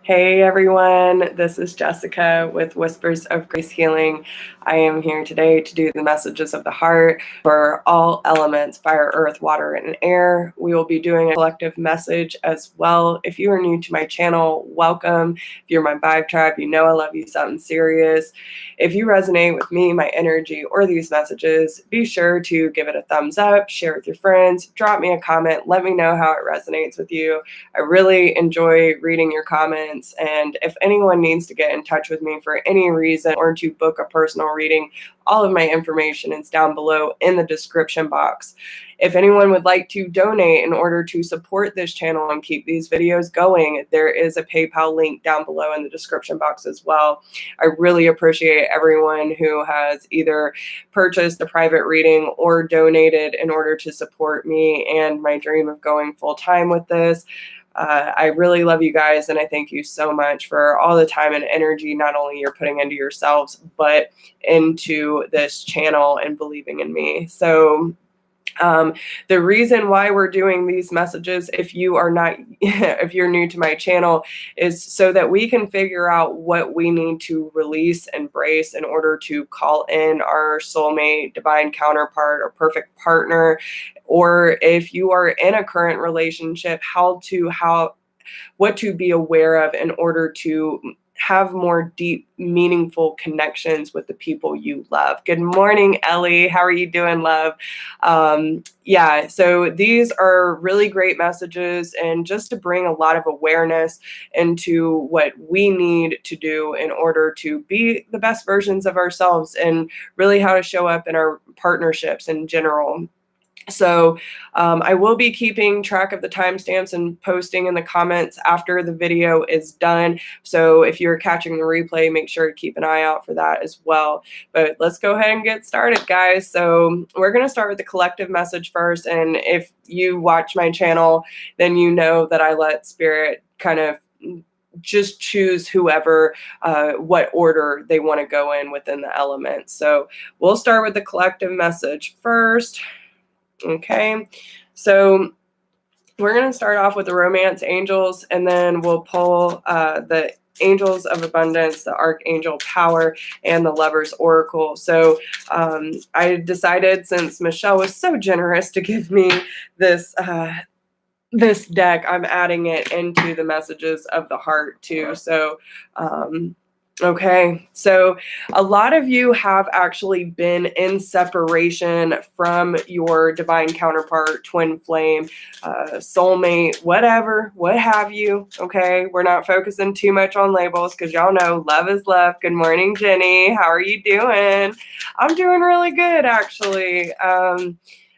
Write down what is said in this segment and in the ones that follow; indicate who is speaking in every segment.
Speaker 1: Hey everyone, this is Jessica with Whispers of Grace Healing. I am here today to do the messages of the heart for all elements, fire, earth, water, and air. We will be doing a collective message as well. If you are new to my channel, welcome. If you're my vibe tribe, you know I love you something serious. If you resonate with me, my energy, or these messages, be sure to give it a thumbs up, share with your friends, drop me a comment, let me know how it resonates with you. I really enjoy reading your comments. And if anyone needs to get in touch with me for any reason or to book a personal reading, all of my information is down below in the description box. If anyone would like to donate in order to support this channel and keep these videos going, there is a PayPal link down below in the description box as well. I really appreciate everyone who has either purchased a private reading or donated in order to support me and my dream of going full-time with this. I really love you guys, and I thank you so much for all the time and energy not only you're putting into yourselves, but into this channel and believing in me. So the reason why we're doing these messages, if you are not, if you're new to my channel, is so that we can figure out what we need to release, embrace in order to call in our soulmate, divine counterpart, or perfect partner. Or if you are in a current relationship, what to be aware of in order to have more deep, meaningful connections with the people you love. Good morning, Ellie. How are you doing, love? Yeah, so these are really great messages, and just to bring a lot of awareness into what we need to do in order to be the best versions of ourselves, and really how to show up in our partnerships in general. So I will be keeping track of the timestamps and posting in the comments after the video is done. So if you're catching the replay, make sure to keep an eye out for that as well. But let's go ahead and get started, guys. So we're going to start with the collective message first. And if you watch my channel, then you know that I let spirit kind of just choose whoever, what order they want to go in within the elements. So we'll start with the collective message first. Okay, so we're going to start off with the romance angels, and then we'll pull the angels of abundance, the archangel power, and the lover's oracle. So I decided, since Michelle was so generous to give me this this deck, I'm adding it into the messages of the heart too. So okay, so a lot of you have actually been in separation from your divine counterpart, twin flame, soulmate, whatever, what have you. Okay, we're not focusing too much on labels because y'all know love is love. Good morning, Jenny. How are you doing? I'm doing really good, actually.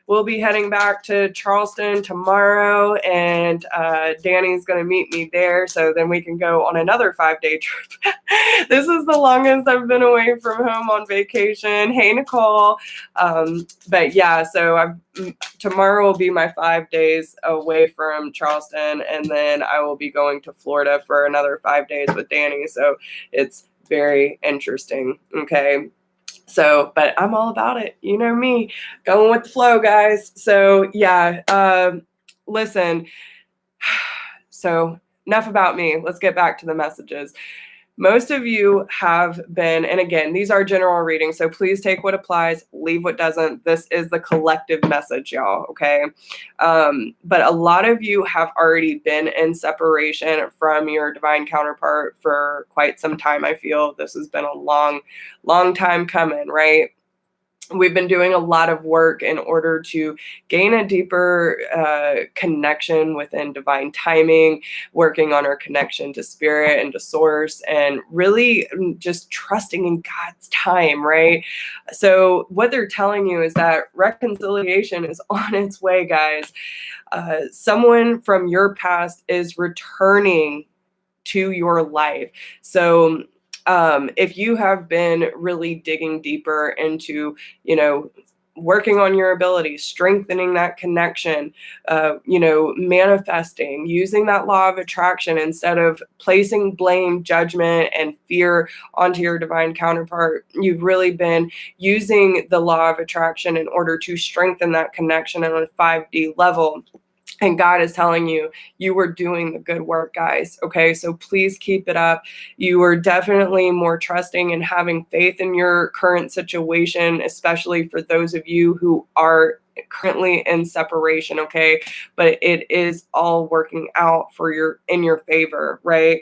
Speaker 1: We'll be heading back to Charleston tomorrow, and Danny's going to meet me there, so then we can go on another 5-day trip. This is the longest I've been away from home on vacation. Hey, Nicole. But yeah, so tomorrow will be my 5 days away from Charleston, and then I will be going to Florida for another 5 days with Danny, so it's very interesting. Okay. So, but I'm all about it. You know me, going with the flow, guys. So yeah, listen, so enough about me. Let's get back to the messages. Most of you have been, and again, these are general readings, so please take what applies, leave what doesn't. This is the collective message, y'all, okay? But a lot of you have already been in separation from your divine counterpart for quite some time. I feel this has been a long, long time coming, right? We've been doing a lot of work in order to gain a deeper connection within divine timing, working on our connection to spirit and to source, and really just trusting in God's time, right? So what they're telling you is that reconciliation is on its way, guys. Someone from your past is returning to your life. So if you have been really digging deeper into, working on your abilities, strengthening that connection, manifesting, using that law of attraction instead of placing blame, judgment, and fear onto your divine counterpart, you've really been using the law of attraction in order to strengthen that connection on a 5D level. And God is telling you, you were doing the good work, guys. Okay. So please keep it up. You are definitely more trusting and having faith in your current situation, especially for those of you who are currently in separation. Okay. But it is all working out for in your favor, right?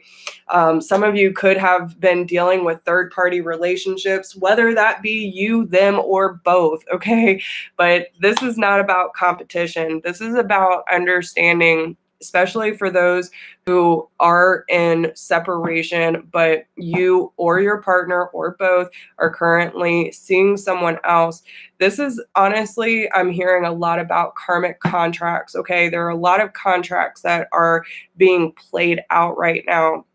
Speaker 1: Some of you could have been dealing with third party relationships, whether that be you, them, or both. Okay. But this is not about competition. This is about understanding, especially for those who are in separation, but you or your partner or both are currently seeing someone else. This is honestly, I'm hearing a lot about karmic contracts. Okay. There are a lot of contracts that are being played out right now.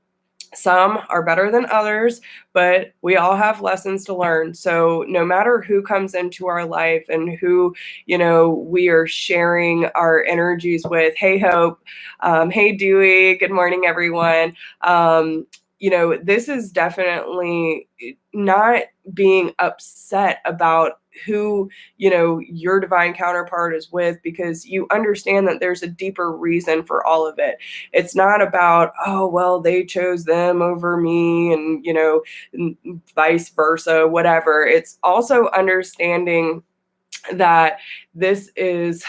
Speaker 1: Some are better than others, but we all have lessons to learn. So no matter who comes into our life and who, we are sharing our energies with, hey, Hope, hey, Dewey, good morning, everyone. This is definitely not being upset about who, your divine counterpart is with, because you understand that there's a deeper reason for all of it. It's not about, oh, well, they chose them over me and vice versa, whatever. It's also understanding that this is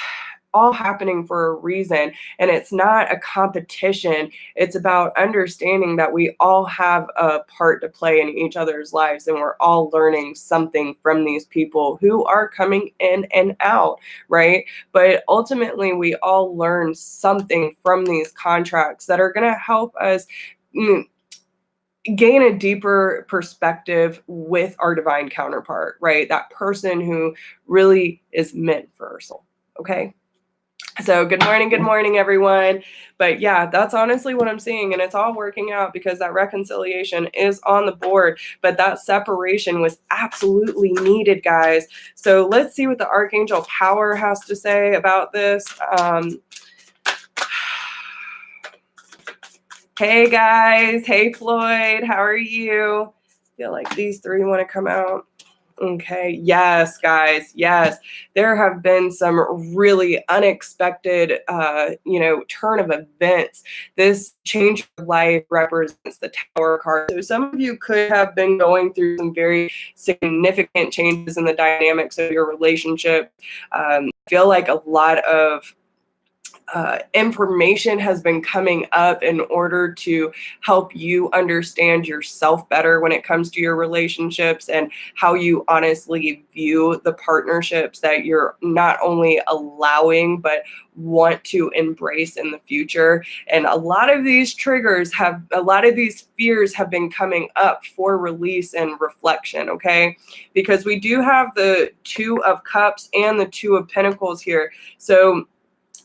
Speaker 1: all happening for a reason, and it's not a competition. It's about understanding that we all have a part to play in each other's lives, and we're all learning something from these people who are coming in and out, right? But ultimately, we all learn something from these contracts that are going to help us gain a deeper perspective with our divine counterpart, right? That person who really is meant for our soul. Okay. So good morning, everyone. But yeah, that's honestly what I'm seeing. And it's all working out because that reconciliation is on the board. But that separation was absolutely needed, guys. So let's see what the Archangel Power has to say about this. Hey, guys. Hey, Floyd. How are you? I feel like these three want to come out. Okay. Yes, guys. Yes. There have been some really unexpected, turn of events. This change of life represents the Tower card. So some of you could have been going through some very significant changes in the dynamics of your relationship. I feel like a lot of information has been coming up in order to help you understand yourself better when it comes to your relationships and how you honestly view the partnerships that you're not only allowing but want to embrace in the future. And a lot of these fears have been coming up for release and reflection, okay? Because we do have the Two of Cups and the Two of Pentacles here. So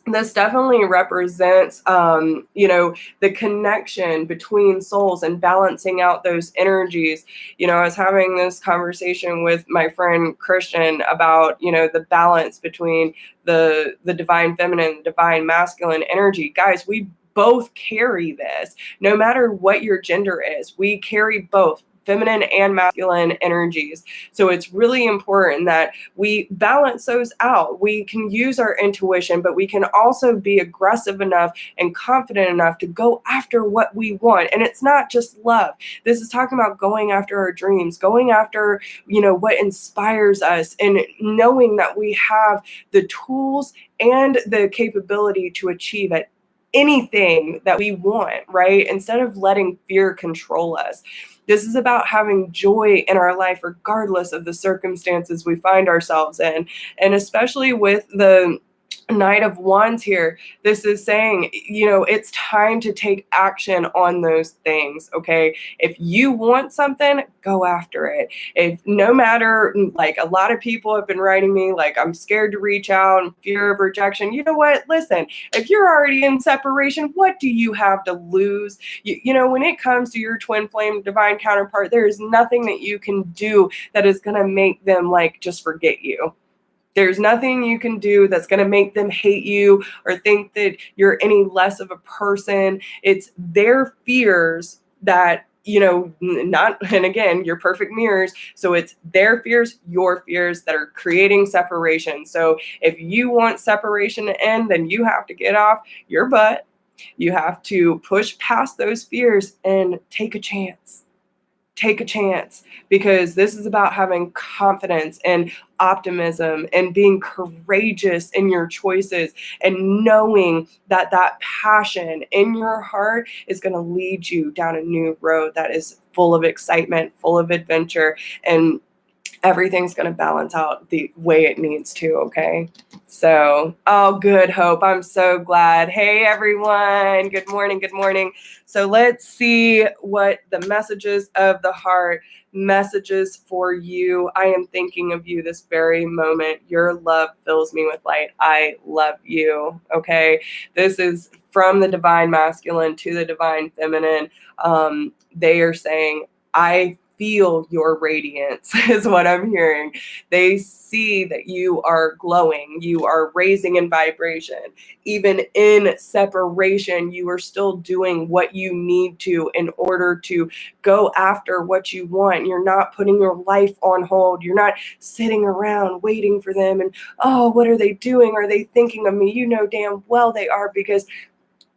Speaker 1: this definitely represents, the connection between souls and balancing out those energies. I was having this conversation with my friend Christian about, the balance between the divine feminine, the divine masculine energy. Guys, we both carry this. No matter what your gender is, we carry both feminine and masculine energies. So it's really important that we balance those out. We can use our intuition, but we can also be aggressive enough and confident enough to go after what we want. And it's not just love. This is talking about going after our dreams, going after, what inspires us, and knowing that we have the tools and the capability to achieve it. Anything that we want, right? Instead of letting fear control us. This is about having joy in our life, regardless of the circumstances we find ourselves in. And especially with the Knight of Wands here, this is saying, it's time to take action on those things, okay? If you want something, go after it. If no matter, like a lot of people have been writing me, like, I'm scared to reach out and fear of rejection. You know what? Listen, if you're already in separation, what do you have to lose? When it comes to your twin flame divine counterpart, there is nothing that you can do that is going to make them just forget you. There's nothing you can do that's going to make them hate you or think that you're any less of a person. It's their fears that not, and again, you're perfect mirrors. So it's their fears, your fears that are creating separation. So if you want separation to end, then you have to get off your butt. You have to push past those fears and take a chance. Take a chance, because this is about having confidence and optimism and being courageous in your choices, and knowing that that passion in your heart is going to lead you down a new road that is full of excitement, full of adventure, and everything's going to balance out the way it needs to. Okay. So, oh, good, Hope. I'm so glad. Hey, everyone. Good morning. Good morning. So let's see what the messages of the heart, messages for you. I am thinking of you this very moment. Your love fills me with light. I love you. Okay. This is from the divine masculine to the divine feminine. They are saying, I feel your radiance is what I'm hearing. They see that you are glowing, you are raising in vibration. Even in separation, you are still doing what you need to in order to go after what you want. You're not putting your life on hold. You're not sitting around waiting for them and, oh, what are they doing? Are they thinking of me? You know damn well they are, because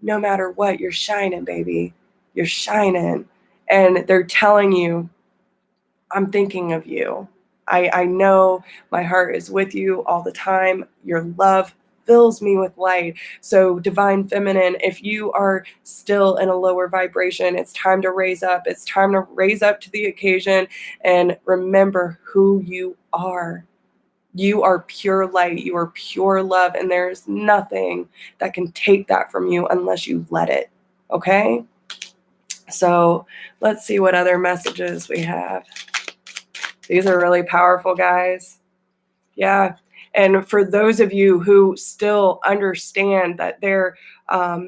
Speaker 1: no matter what, you're shining, baby. You're shining. And they're telling you, I'm thinking of you. I know my heart is with you all the time. Your love fills me with light. So, divine feminine, if you are still in a lower vibration, it's time to raise up. It's time to raise up to the occasion and remember who you are. You are pure light. You are pure love. And there's nothing that can take that from you unless you let it. Okay? So, let's see what other messages we have. These are really powerful, guys. Yeah. And for those of you who still understand that there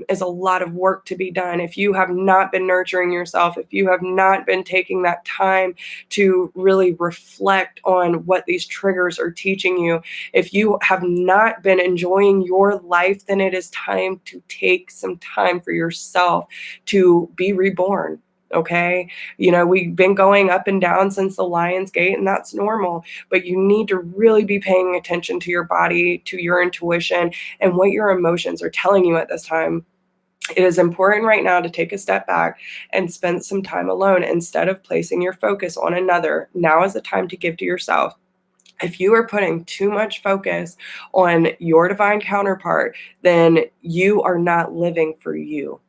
Speaker 1: is a lot of work to be done, if you have not been nurturing yourself, if you have not been taking that time to really reflect on what these triggers are teaching you, if you have not been enjoying your life, then it is time to take some time for yourself to be reborn. Okay. We've been going up and down since the Lion's Gate, and that's normal, but you need to really be paying attention to your body, to your intuition, and what your emotions are telling you at this time. It is important right now to take a step back and spend some time alone instead of placing your focus on another. Now is the time to give to yourself. If you are putting too much focus on your divine counterpart, then you are not living for you.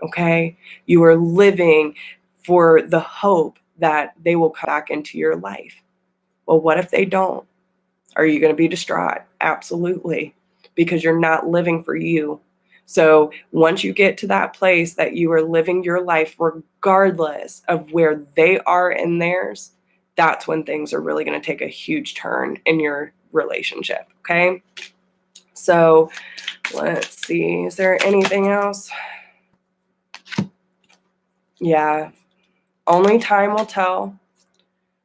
Speaker 1: Okay? You are living for the hope that they will come back into your life. Well, what if they don't? Are you going to be distraught? Absolutely, because you're not living for you. So once you get to that place that you are living your life regardless of where they are in theirs, that's when things are really going to take a huge turn in your relationship. Okay? So let's see. Is there anything else? Yeah. Only time will tell.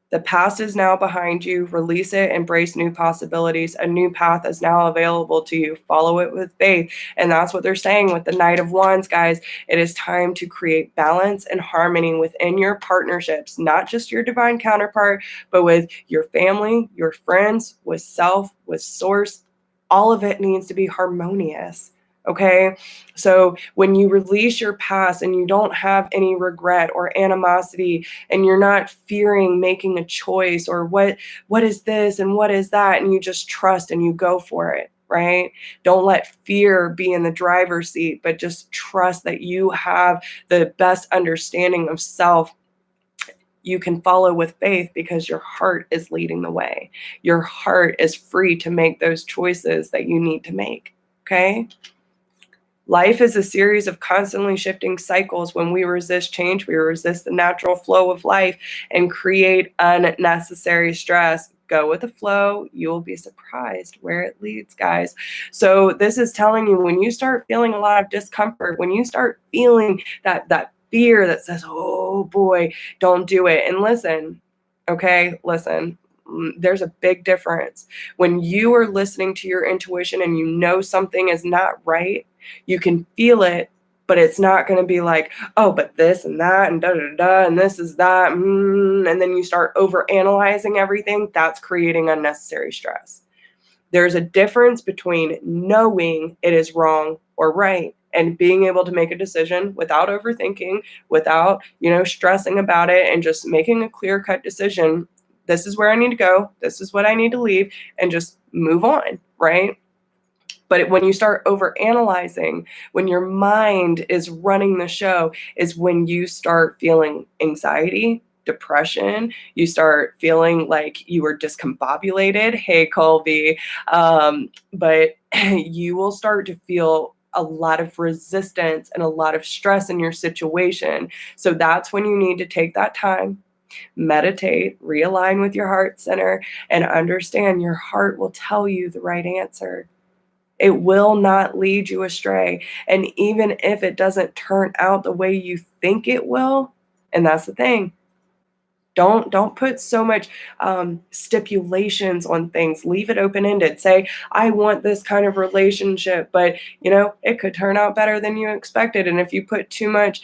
Speaker 1: The past is now behind you. Release it, embrace new possibilities. A new path is now available to you. Follow it with faith. And that's what they're saying with the Knight of Wands, guys. It is time to create balance and harmony within your partnerships, not just your divine counterpart, but with your family, your friends, with self, with source. All of it needs to be harmonious. Okay. So when you release your past and you don't have any regret or animosity, and you're not fearing making a choice or what is this and what is that, and you just trust and you go for it, right? Don't let fear be in the driver's seat, but just trust that you have the best understanding of self. You can follow with faith because your heart is leading the way. Your heart is free to make those choices that you need to make. Okay. Life is a series of constantly shifting cycles. When we resist change, we resist the natural flow of life and create unnecessary stress. Go with the flow. You'll be surprised where it leads, guys. So this is telling you, when you start feeling a lot of discomfort, when you start feeling that fear that says, oh boy, don't do it. And listen, okay, listen. There's a big difference. When you are listening to your intuition and you know something is not right, you can feel it, But it's not going to be like, oh, but this and that and da da da, and this is that, and then you start over analyzing everything. That's creating unnecessary stress. There's a difference between knowing it is wrong or right and being able to make a decision without overthinking, without, stressing about it, and just making a clear-cut decision. This is where I need to go. This is what I need to leave, and just move on, right? But when you start over-analyzing, when your mind is running the show, is when you start feeling anxiety, depression. You start feeling like you were discombobulated. Hey, Colby. But you will start to feel a lot of resistance and a lot of stress in your situation. So that's when you need to take that time, meditate, realign with your heart center, and understand your heart will tell you the right answer. It will not lead you astray. And even if it doesn't turn out the way you think it will, and that's the thing, don't put so much stipulations on things. Leave it open-ended. Say, I want this kind of relationship, but it could turn out better than you expected. And if you put too much,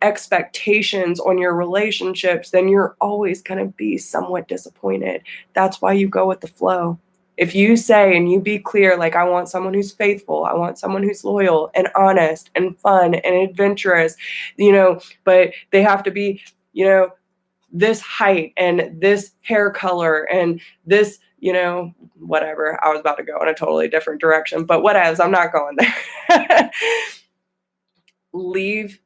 Speaker 1: expectations on your relationships, then you're always going to be somewhat disappointed. That's why you go with the flow. If you say and you be clear, like, I want someone who's faithful, I want someone who's loyal and honest and fun and adventurous, but they have to be, this height and this hair color and this, whatever. I was about to go in a totally different direction, but whatevs, I'm not going there. Leave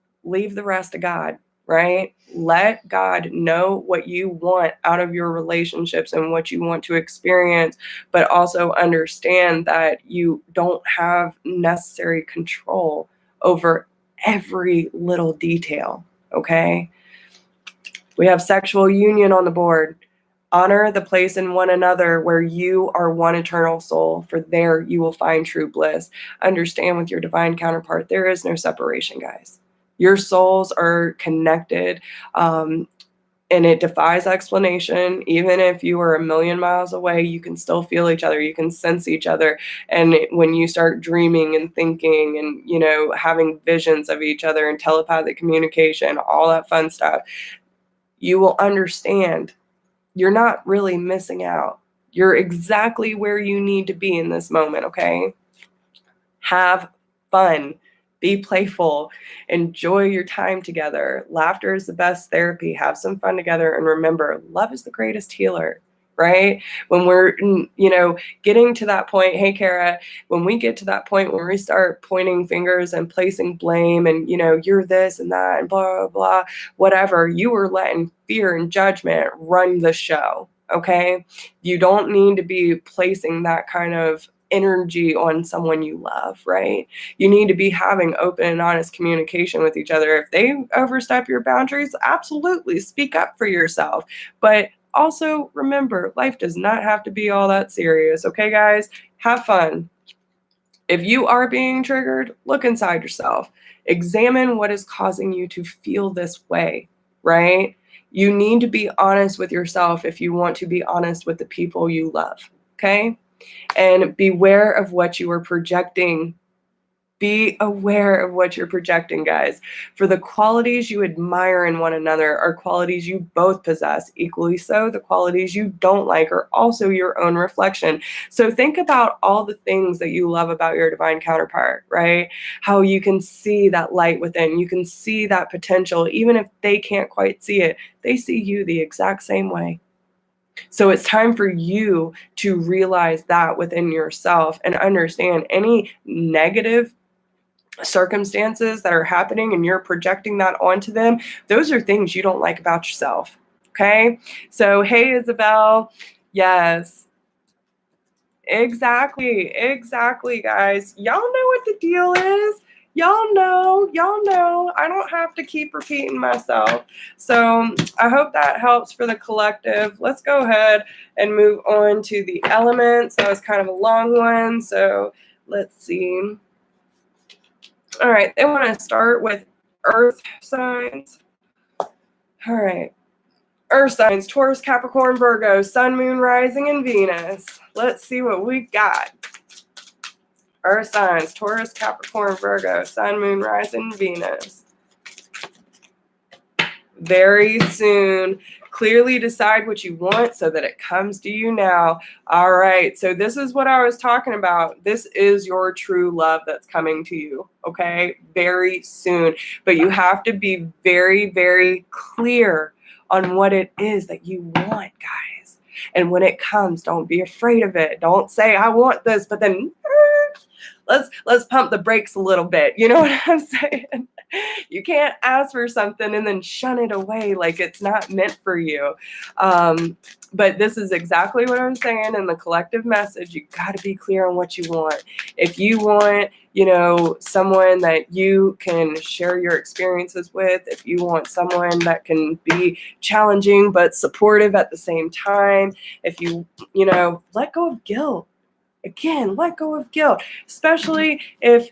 Speaker 1: the rest to God, right? Let God know what you want out of your relationships and what you want to experience, but also understand that you don't have necessary control over every little detail, okay? We have sexual union on the board. Honor the place in one another where you are one eternal soul, for there you will find true bliss. Understand with your divine counterpart, there is no separation, guys. Your souls are connected, and it defies explanation. Even if you are a million miles away, you can still feel each other. You can sense each other. And when you start dreaming and thinking and, having visions of each other and telepathic communication, all that fun stuff, you will understand you're not really missing out. You're exactly where you need to be in this moment, okay? Have fun. Be playful. Enjoy your time together. Laughter is the best therapy. Have some fun together. And remember, love is the greatest healer, right? When we're, getting to that point, hey, Kara, when we get to that point when we start pointing fingers and placing blame and, you're this and that and blah, blah, blah, whatever, you were letting fear and judgment run the show, okay? You don't need to be placing that kind of energy on someone you love, right? You need to be having open and honest communication with each other. If they overstep your boundaries, absolutely speak up for yourself. But also remember, life does not have to be all that serious, okay, guys? Have fun. If you are being triggered, look inside yourself. Examine what is causing you to feel this way, right? You need to be honest with yourself if you want to be honest with the people you love, okay? And beware of what you are projecting. Be aware of what you're projecting, guys. For the qualities you admire in one another are qualities you both possess. Equally so, the qualities you don't like are also your own reflection. So think about all the things that you love about your divine counterpart, right? How you can see that light within. You can see that potential. Even if they can't quite see it, they see you the exact same way. So it's time for you to realize that within yourself and understand any negative circumstances that are happening and you're projecting that onto them. Those are things you don't like about yourself. Okay. So, hey, Isabel. Yes. Exactly, guys. Y'all know what the deal is. Y'all know. I don't have to keep repeating myself. So I hope that helps for the collective. Let's go ahead and move on to the elements. That was kind of a long one. So let's see. All right, they want to start with earth signs. All right. Earth signs, Taurus, Capricorn, Virgo, Sun, Moon, Rising, and Venus. Let's see what we got. Earth signs, Taurus, Capricorn, Virgo, Sun, Moon, Rising, Venus. Very soon. Clearly decide what you want so that it comes to you now. All right. So this is what I was talking about. This is your true love that's coming to you. Okay. Very soon. But you have to be very, very clear on what it is that you want, guys. And when it comes, don't be afraid of it. Don't say, I want this, but then let's pump the brakes a little bit. You know what I'm saying? You can't ask for something and then shun it away like it's not meant for you. But this is exactly what I'm saying in the collective message. You got to be clear on what you want. If you want, someone that you can share your experiences with, if you want someone that can be challenging but supportive at the same time, if you let go of guilt. Again, let go of guilt, especially if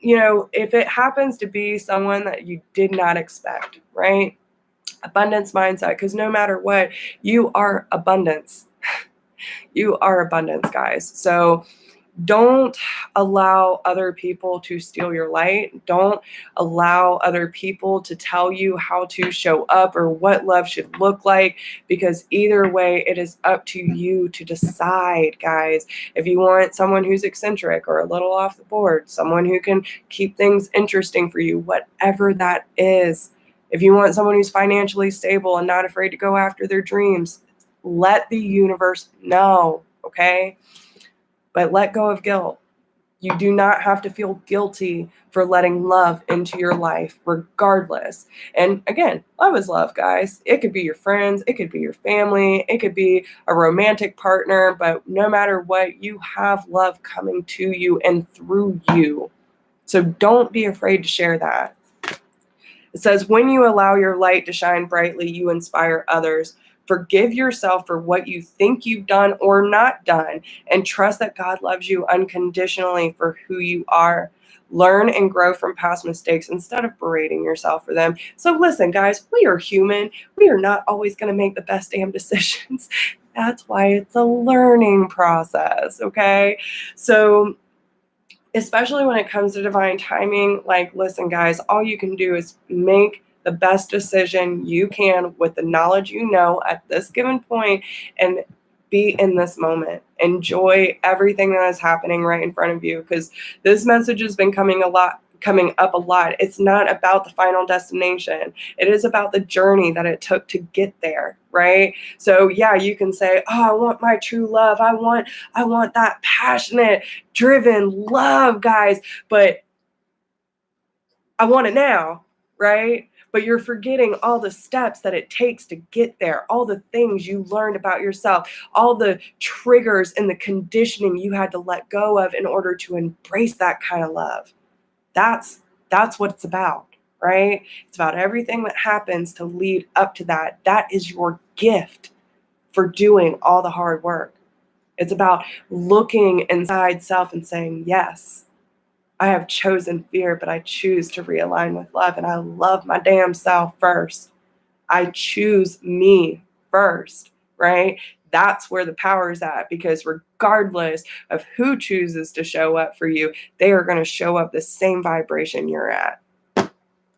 Speaker 1: it happens to be someone that you did not expect, right? Abundance mindset, because no matter what, you are abundance. You are abundance, guys. So don't allow other people to steal your light. Don't allow other people to tell you how to show up or what love should look like, because either way, it is up to you to decide, guys. If you want someone who's eccentric or a little off the board, someone who can keep things interesting for you, whatever that is. If you want someone who's financially stable and not afraid to go after their dreams, let the universe know, okay? But let go of guilt. You do not have to feel guilty for letting love into your life, regardless. And again, love is love, guys. It could be your friends, it could be your family, it could be a romantic partner, but no matter what, you have love coming to you and through you. So don't be afraid to share that. It says, when you allow your light to shine brightly, you inspire others. Forgive yourself for what you think you've done or not done, and trust that God loves you unconditionally for who you are. Learn and grow from past mistakes instead of berating yourself for them. So listen, guys, we are human. We are not always going to make the best damn decisions. That's why it's a learning process, okay? So especially when it comes to divine timing, listen, guys, all you can do is make the best decision you can with the knowledge at this given point, and be in this moment. Enjoy everything that is happening right in front of you, because this message has been coming up a lot. It's not about the final destination. It is about the journey that it took to get there, right? So yeah, you can say, oh, I want my true love. I want that passionate, driven love, guys, but I want it now, right? But you're forgetting all the steps that it takes to get there, all the things you learned about yourself, all the triggers and the conditioning you had to let go of in order to embrace that kind of love. That's what it's about, right? It's about everything that happens to lead up to that. That is your gift for doing all the hard work. It's about looking inside self and saying, yes, I have chosen fear, but I choose to realign with love, and I love my damn self first. I choose me first, right? That's where the power is at, because regardless of who chooses to show up for you, they are going to show up the same vibration you're at.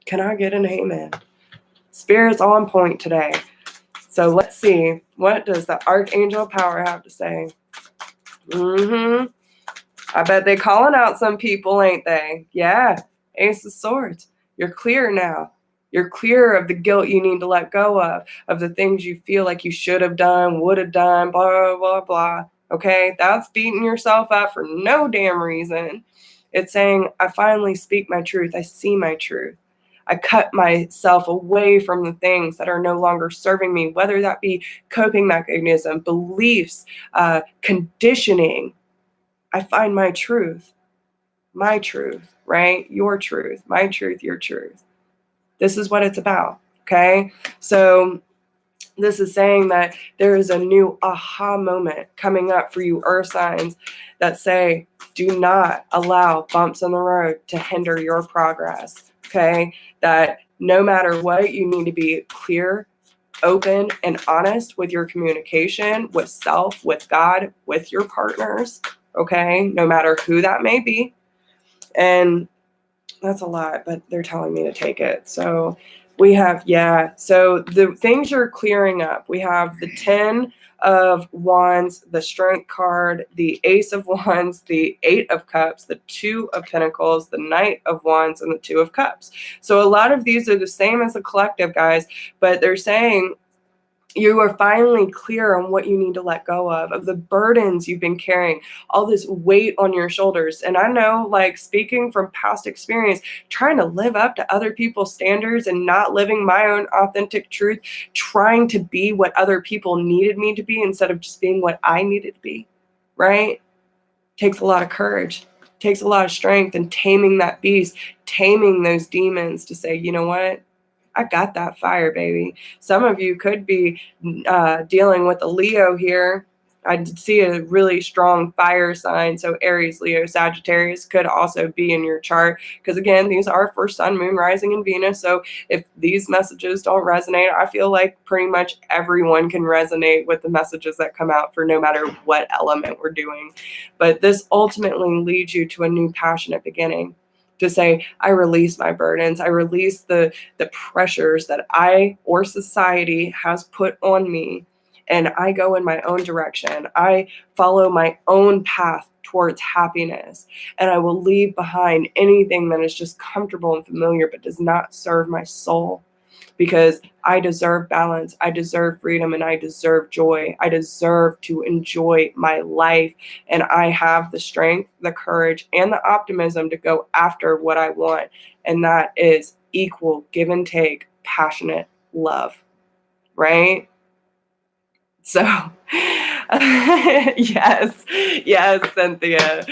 Speaker 1: Can I get an amen? Spirit's on point today. So let's see. What does the Archangel Power have to say? I bet they calling out some people, ain't they? Yeah. Ace of Swords. You're clear now. You're clear of the guilt you need to let go of the things you feel like you should have done, would have done, blah, blah, blah. Okay? That's beating yourself up for no damn reason. It's saying, I finally speak my truth. I see my truth. I cut myself away from the things that are no longer serving me, whether that be coping mechanism, beliefs, conditioning. I find my truth, right? Your truth, my truth, your truth. This is what it's about, okay? So this is saying that there is a new aha moment coming up for you earth signs that say, do not allow bumps in the road to hinder your progress, okay? That no matter what, you need to be clear, open, and honest with your communication, with self, with God, with your partners, okay? No matter who that may be. And that's a lot, but they're telling me to take it. So we have, so the things you're clearing up, we have the 10 of Wands, the Strength card, the Ace of Wands, the 8 of Cups, the 2 of Pentacles, the Knight of Wands, and the 2 of Cups. So a lot of these are the same as the collective, guys, but they're saying you are finally clear on what you need to let go of the burdens you've been carrying, all this weight on your shoulders. And I know, like, speaking from past experience, trying to live up to other people's standards and not living my own authentic truth, trying to be what other people needed me to be instead of just being what I needed to be, right? Takes a lot of courage, takes a lot of strength, and taming that beast, taming those demons to say, you know what? I got that fire, baby. Some of you could be dealing with a Leo here. I see a really strong fire sign. So Aries, Leo, Sagittarius could also be in your chart. Because again, these are for Sun, Moon, Rising, and Venus. So if these messages don't resonate, I feel like pretty much everyone can resonate with the messages that come out for no matter what element we're doing. But this ultimately leads you to a new passionate beginning. To say, I release my burdens. I release the pressures that I or society has put on me, and I go in my own direction. I follow my own path towards happiness, and I will leave behind anything that is just comfortable and familiar but does not serve my soul, because I deserve balance, I deserve freedom, and I deserve joy. I deserve to enjoy my life, and I have the strength, the courage, and the optimism to go after what I want, and that is equal give and take, passionate love, right? So, yes, Cynthia.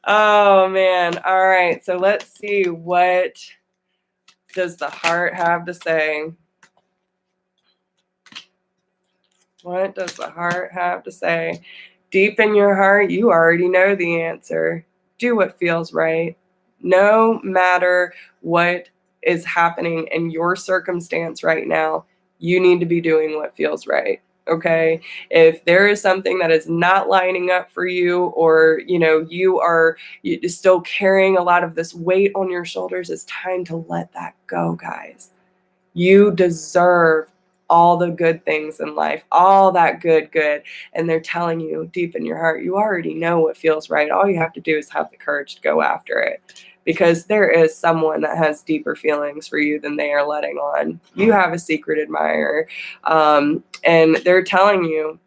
Speaker 1: Oh man. All right. So let's see, what does the heart have to say? What does the heart have to say? Deep in your heart, you already know the answer. Do what feels right. No matter what is happening in your circumstance right now, you need to be doing what feels right. Okay. If there is something that is not lining up for you, or you are still carrying a lot of this weight on your shoulders, it's time to let that go, guys. You deserve all the good things in life, all that good. And they're telling you deep in your heart, you already know what feels right. All you have to do is have the courage to go after it, because there is someone that has deeper feelings for you than they are letting on. You have a secret admirer, and they're telling you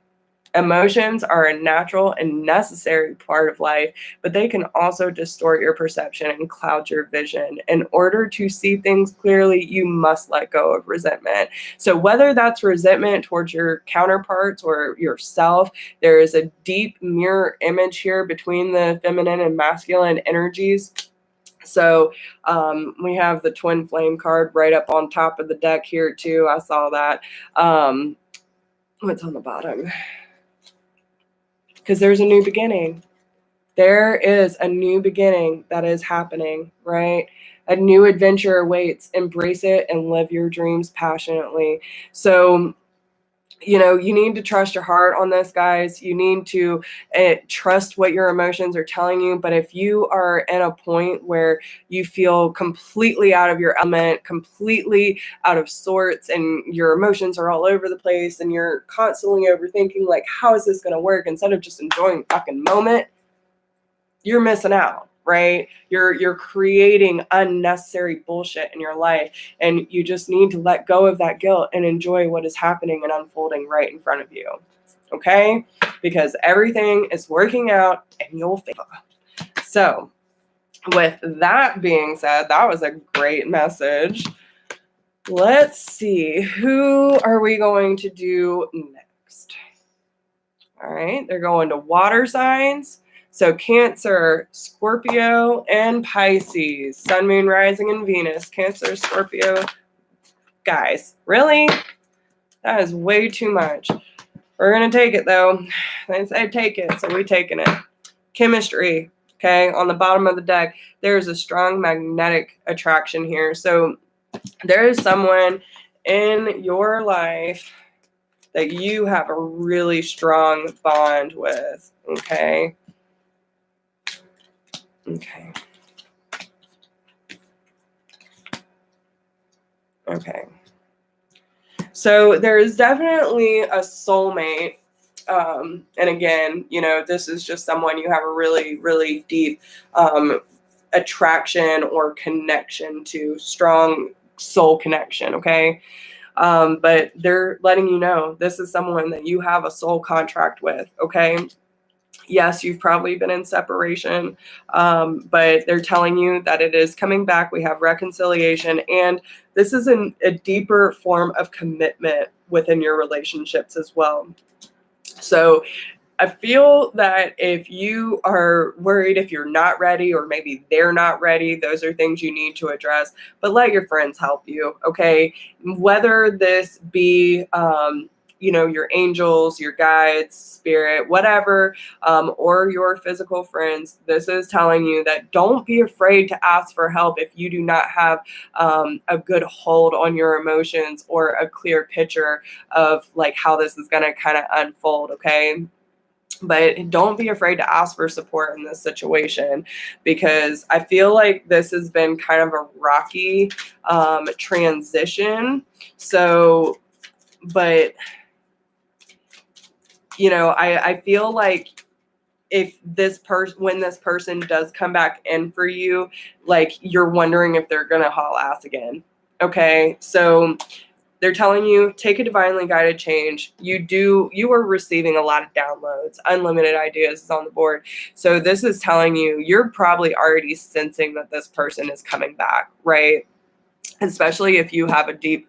Speaker 1: emotions are a natural and necessary part of life, but they can also distort your perception and cloud your vision. In order to see things clearly, you must let go of resentment. So whether that's resentment towards your counterparts or yourself, there is a deep mirror image here between the feminine and masculine energies. So we have the twin flame card right up on top of the deck here too. I saw that. What's on the bottom? Because there's a new beginning. There is a new beginning that is happening, right? A new adventure awaits. Embrace it and live your dreams passionately. So, you need to trust your heart on this, guys. You need to trust what your emotions are telling you. But if you are at a point where you feel completely out of your element, completely out of sorts, and your emotions are all over the place, and you're constantly overthinking, like, how is this going to work, instead of just enjoying the fucking moment, you're missing out, right? You're creating unnecessary bullshit in your life, and you just need to let go of that guilt and enjoy what is happening and unfolding right in front of you. Okay? Because everything is working out in your favor. So, with that being said, that was a great message. Let's see, who are we going to do next? All right, they're going to water signs. So Cancer, Scorpio, and Pisces. Sun, Moon, Rising, and Venus. Cancer, Scorpio. Guys, really? That is way too much. We're going to take it, though. They say take it, so we're taking it. Chemistry, okay? On the bottom of the deck, there is a strong magnetic attraction here. So there is someone in your life that you have a really strong bond with, okay? Okay. Okay. So there's definitely a soulmate. And again, this is just someone you have a really, really deep um, attraction or connection to, strong soul connection. Okay. But they're letting you know this is someone that you have a soul contract with. Okay. Yes, you've probably been in separation, but they're telling you that it is coming back. We have reconciliation, and this is a deeper form of commitment within your relationships as well. So I feel that if you are worried, if you're not ready, or maybe they're not ready, those are things you need to address. But let your friends help you, okay? Whether this be, your angels, your guides, spirit, whatever, or your physical friends, this is telling you that don't be afraid to ask for help if you do not have a good hold on your emotions or a clear picture of like how this is going to kind of unfold, okay? But don't be afraid to ask for support in this situation, because I feel like this has been kind of a rocky transition. So, but, I feel like if when this person does come back in for you, like you're wondering if they're going to haul ass again. Okay. So, they're telling you, take a divinely guided change. You are receiving a lot of downloads, unlimited ideas is on the board. So this is telling you, you're probably already sensing that this person is coming back, right? Especially if you have a deep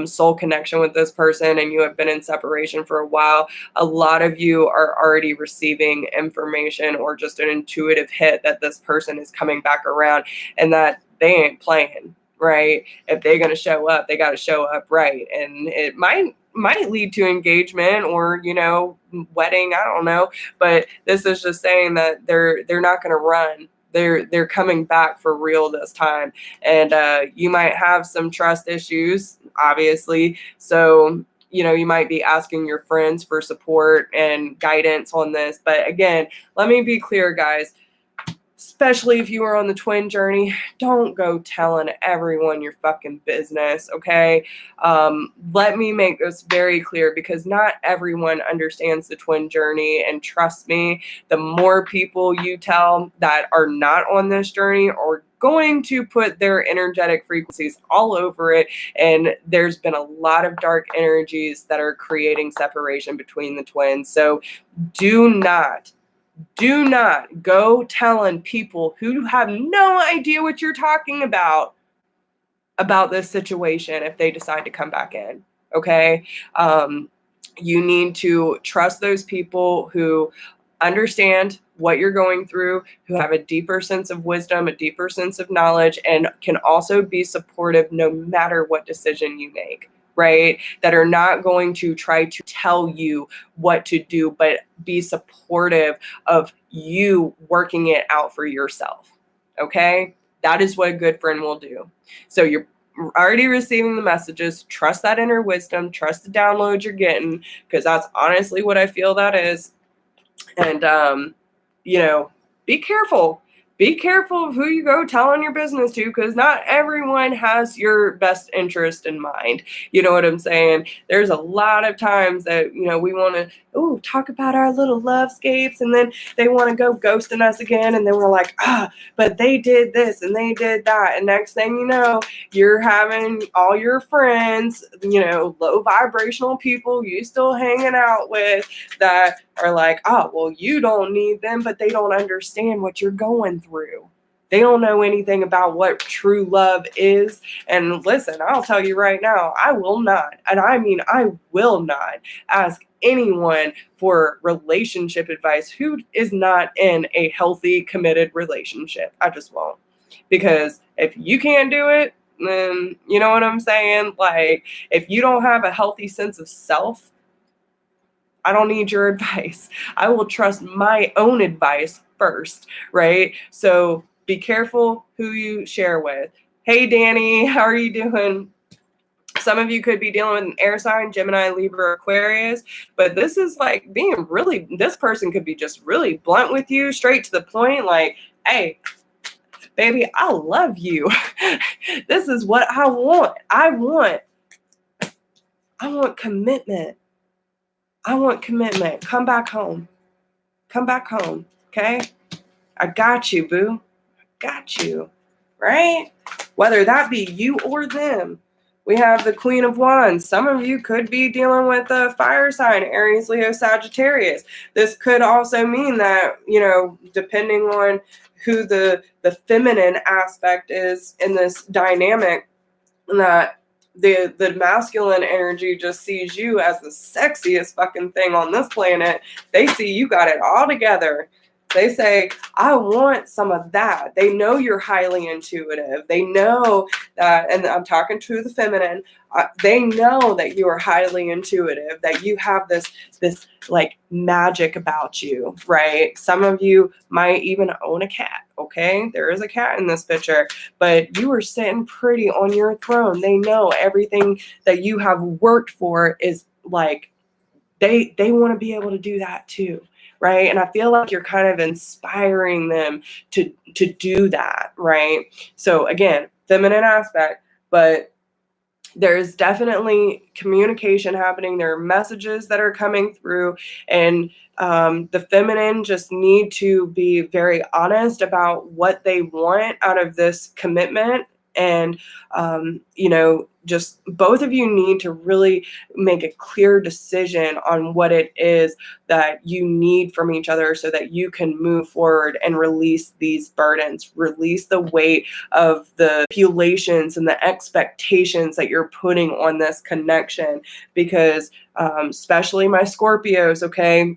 Speaker 1: soul connection with this person and you have been in separation for a while. A lot of you are already receiving information or just an intuitive hit that this person is coming back around and that they ain't playing, right? If they're going to show up, they got to show up right. And it might lead to engagement or, wedding, I don't know. But this is just saying that they're not going to run. They're coming back for real this time. And you might have some trust issues, obviously. So, you might be asking your friends for support and guidance on this. But again, let me be clear, guys. Especially if you are on the twin journey, don't go telling everyone your fucking business, okay? Let me make this very clear, because not everyone understands the twin journey. And trust me, the more people you tell that are not on this journey are going to put their energetic frequencies all over it. And there's been a lot of dark energies that are creating separation between the twins. So do not go telling people who have no idea what you're talking about this situation if they decide to come back in. Okay. You need to trust those people who understand what you're going through, who have a deeper sense of wisdom, a deeper sense of knowledge, and can also be supportive no matter what decision you make, right? That are not going to try to tell you what to do, but be supportive of you working it out for yourself. Okay? That is what a good friend will do. So you're already receiving the messages. Trust that inner wisdom, trust the downloads you're getting, because that's honestly what I feel that is. And be careful. Be careful of who you go telling your business to, because not everyone has your best interest in mind. You know what I'm saying? There's a lot of times that, we want to talk about our little lovescapes, and then they want to go ghosting us again, and then we're like, but they did this and they did that. And next thing you know, you're having all your friends, low vibrational people you still hanging out with that are like, oh, well, you don't need them, but they don't understand what you're going through. They don't know anything about what true love is. And listen, I'll tell you right now, I will not, and I mean, I will not ask anyone for relationship advice who is not in a healthy, committed relationship. I just won't. Because if you can't do it, then you know what I'm saying? Like, if you don't have a healthy sense of self, I don't need your advice. I will trust my own advice first, right? So be careful who you share with. Hey, Danny, how are you doing? Some of you could be dealing with an air sign, Gemini, Libra, Aquarius, but this is like this person could be just really blunt with you, straight to the point. Like, hey, baby, I love you. This is what I want. I want commitment. I want commitment. Come back home. Come back home. Okay? I got you, boo. Got you. Right? Whether that be you or them. We have the Queen of Wands. Some of you could be dealing with a fire sign, Aries, Leo, Sagittarius. This could also mean that, depending on who the feminine aspect is in this dynamic, that the masculine energy just sees you as the sexiest fucking thing on this planet. They see you got it all together. They say, I want some of that. They know you're highly intuitive. They know that, and I'm talking to the feminine, they know that you are highly intuitive, that you have this like magic about you, right? Some of you might even own a cat, okay? There is a cat in this picture, but you are sitting pretty on your throne. They know everything that you have worked for is like, they want to be able to do that too. Right. And I feel like you're kind of inspiring them to do that. Right. So again, feminine aspect, but there's definitely communication happening. There are messages that are coming through, and the feminine just need to be very honest about what they want out of this commitment. And, just both of you need to really make a clear decision on what it is that you need from each other so that you can move forward and release these burdens, release the weight of the manipulations and the expectations that you're putting on this connection. Because especially my Scorpios, okay,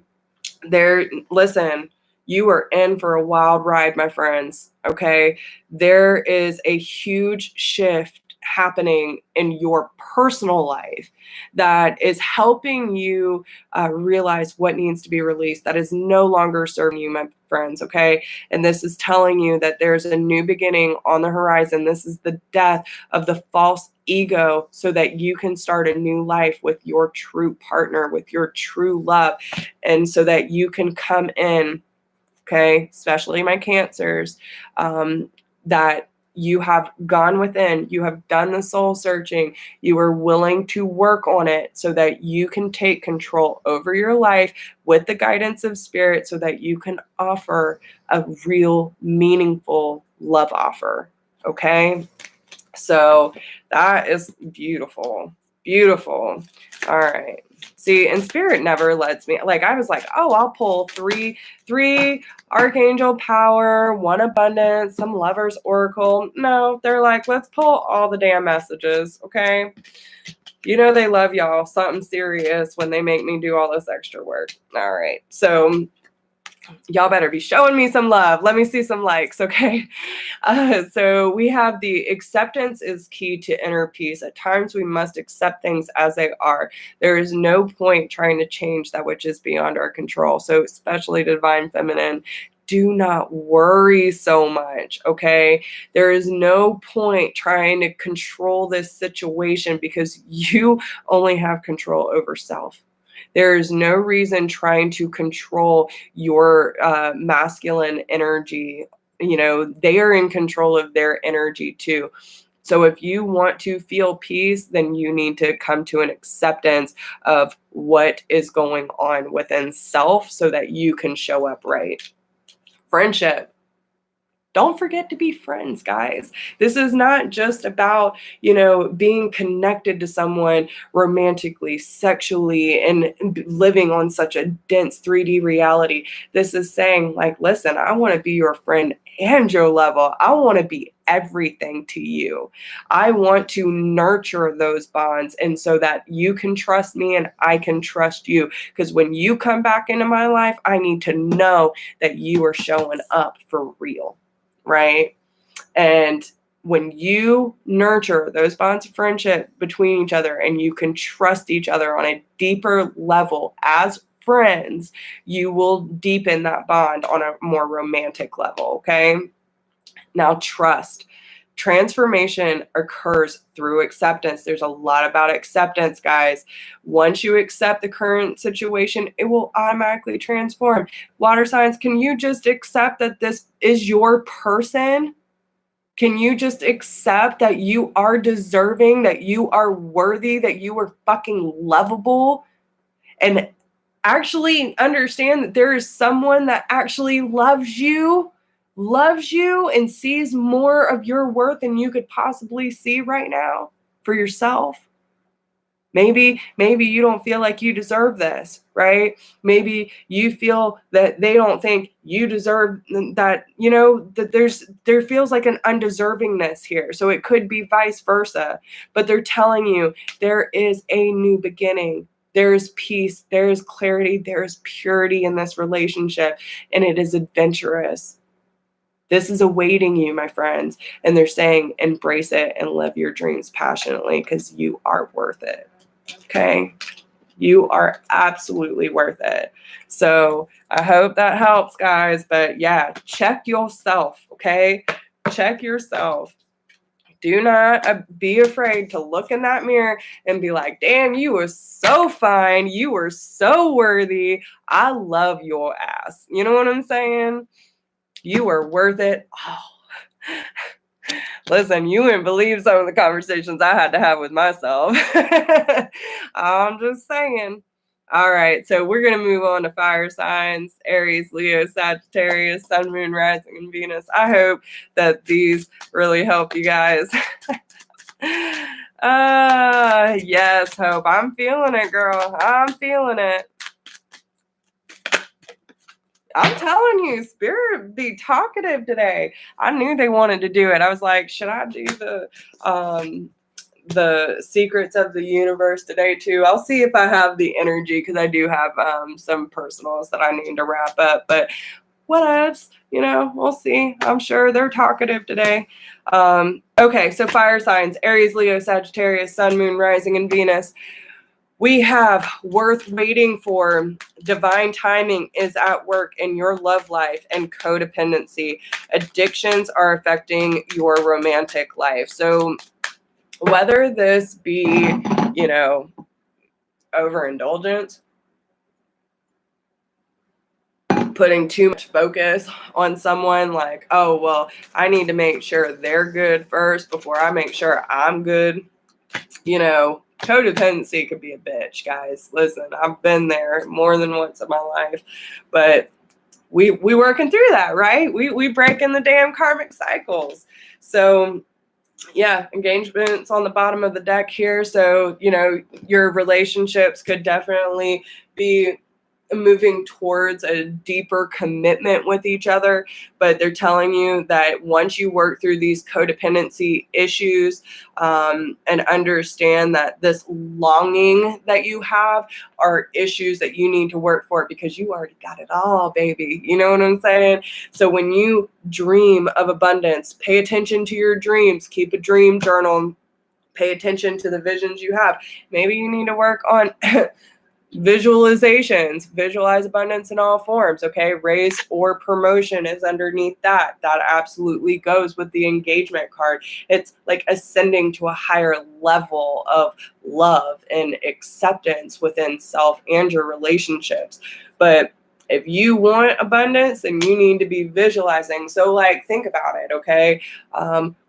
Speaker 1: listen, you are in for a wild ride, my friends. Okay. There is a huge shift happening in your personal life that is helping you realize what needs to be released, that is no longer serving you, my friends. Okay. And this is telling you that there's a new beginning on the horizon. This is the death of the false ego so that you can start a new life with your true partner, with your true love. And so that you can come in, okay, especially my Cancers, that you have gone within, you have done the soul searching, you are willing to work on it so that you can take control over your life with the guidance of spirit so that you can offer a real, meaningful love offer, okay? So that is beautiful. Beautiful. All right. See, and spirit never lets me, like, I was like, oh, I'll pull three archangel power, one abundance, some lovers oracle. No, they're like, let's pull all the damn messages. Okay. They love y'all something serious when they make me do all this extra work. All right. So y'all better be showing me some love. Let me see some likes, okay? So we have the acceptance is key to inner peace. At times we must accept things as they are. There is no point trying to change that which is beyond our control. So especially divine feminine, do not worry so much, okay? There is no point trying to control this situation because you only have control over self. There is no reason trying to control your masculine energy. They are in control of their energy too. So if you want to feel peace, then you need to come to an acceptance of what is going on within self so that you can show up right. Friendship. Don't forget to be friends, guys. This is not just about, being connected to someone romantically, sexually, and living on such a dense 3D reality. This is saying, like, listen, I want to be your friend and your lover. I want to be everything to you. I want to nurture those bonds, and so that you can trust me and I can trust you. Because when you come back into my life, I need to know that you are showing up for real. Right? And when you nurture those bonds of friendship between each other and you can trust each other on a deeper level as friends, you will deepen that bond on a more romantic level, okay? Now, trust. Transformation occurs through acceptance. There's a lot about acceptance, guys. Once you accept the current situation, it will automatically transform. Water signs, can you just accept that this is your person? Can you just accept that you are deserving, that you are worthy, that you are fucking lovable? And actually understand that there is someone that actually loves you and sees more of your worth than you could possibly see right now for yourself. Maybe you don't feel like you deserve this, right? Maybe you feel that they don't think you deserve that, that there feels like an undeservingness here. So it could be vice versa, but they're telling you there is a new beginning. There is peace, there is clarity, there is purity in this relationship, and it is adventurous. This is awaiting you, my friends. And they're saying, embrace it and live your dreams passionately because you are worth it. Okay? You are absolutely worth it. So I hope that helps, guys. But yeah, check yourself, okay? Check yourself. Do not be afraid to look in that mirror and be like, damn, you were so fine. You were so worthy. I love your ass. You know what I'm saying? You are worth it. Oh. Listen, you wouldn't believe some of the conversations I had to have with myself. I'm just saying. All right, so we're going to move on to fire signs, Aries, Leo, Sagittarius, Sun, Moon, Rising, and Venus. I hope that these really help you guys. Yes, Hope. I'm feeling it, girl. I'm feeling it. I'm telling you, Spirit be talkative today. I knew they wanted to do it. I was like, should I do the secrets of the universe today too? I'll see if I have the energy because I do have some personals that I need to wrap up. But what else? We'll see. I'm sure they're talkative today. Okay, so fire signs, Aries, Leo, Sagittarius, Sun, Moon, Rising, and Venus. We have worth waiting for. Divine timing is at work in your love life and codependency. Addictions are affecting your romantic life. So whether this be, overindulgence, putting too much focus on someone, like, oh, well, I need to make sure they're good first before I make sure I'm good. Codependency could be a bitch, guys. Listen, I've been there more than once in my life, but we working through that, right? We breaking the damn karmic cycles. So yeah, engagements on the bottom of the deck here. So, your relationships could definitely be moving towards a deeper commitment with each other, but they're telling you that once you work through these codependency issues and understand that this longing that you have are issues that you need to work for because you already got it all, baby. You know what I'm saying? So when you dream of abundance, pay attention to your dreams, keep a dream journal, pay attention to the visions you have. Maybe you need to work on visualizations. Visualize abundance in all forms. Okay, raise or promotion is underneath that. That absolutely goes with the engagement card. It's like ascending to a higher level of love and acceptance within self and your relationships. But if you want abundance, then you need to be visualizing. So think about it, okay?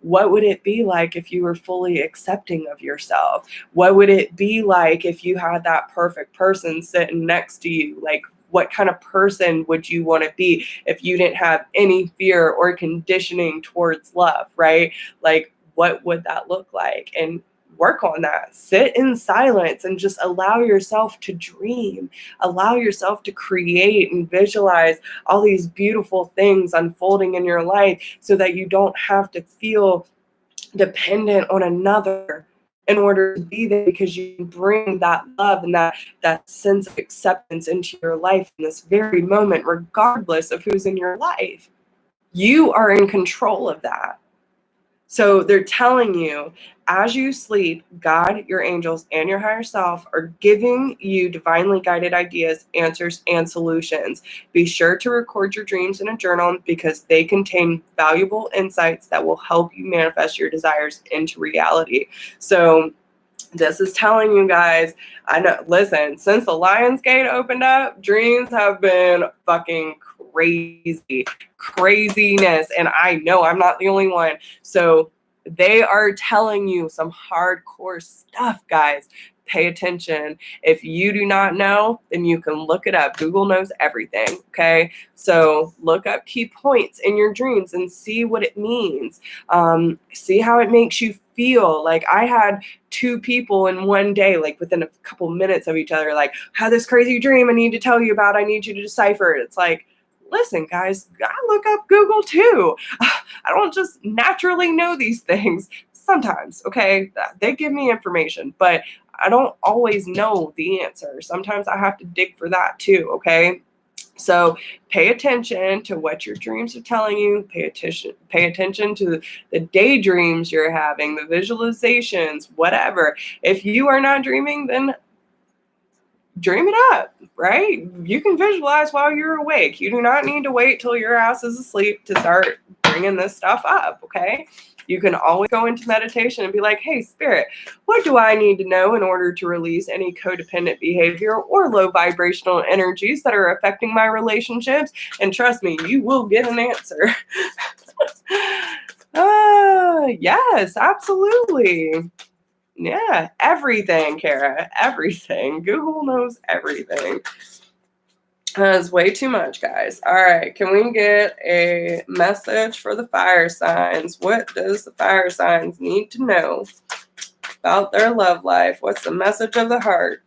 Speaker 1: What would it be like if you were fully accepting of yourself? What would it be like if you had that perfect person sitting next to you? What kind of person would you want to be if you didn't have any fear or conditioning towards love, right? What would that look like? And work on that. Sit in silence and just allow yourself to dream. Allow yourself to create and visualize all these beautiful things unfolding in your life so that you don't have to feel dependent on another in order to be there, because you bring that love and that sense of acceptance into your life in this very moment, regardless of who's in your life. You are in control of that. So they're telling you, as you sleep, God, your angels, and your higher self are giving you divinely guided ideas, answers, and solutions. Be sure to record your dreams in a journal because they contain valuable insights that will help you manifest your desires into reality. So this is telling you guys, I know, listen, since the Lions Gate opened up, dreams have been fucking craziness. And I know I'm not the only one. So they are telling you some hardcore stuff, guys. Pay attention. If you do not know, then you can look it up. Google knows everything. Okay. So look up key points in your dreams and see what it means. See how it makes you feel. Like I had 2 people in one day, like within a couple minutes of each other, like, I had this crazy dream I need to tell you about. I need you to decipher it. It's like, listen, guys, I look up Google too. I don't just naturally know these things. Sometimes, okay, they give me information, but I don't always know the answer. Sometimes I have to dig for that too, okay? So pay attention to what your dreams are telling you. Pay attention to the daydreams you're having, the visualizations, whatever. If you are not dreaming, then dream it up, right? You can visualize while you're awake. You do not need to wait till your ass is asleep to start bringing this stuff up, okay? You can always go into meditation and be like, hey, spirit, what do I need to know in order to release any codependent behavior or low vibrational energies that are affecting my relationships? And trust me, you will get an answer. Yes, absolutely. Yeah, everything, Kara, everything. Google knows everything. That's way too much, guys. All right, can we get a message for the fire signs? What does the fire signs need to know about their love life? What's the message of the heart?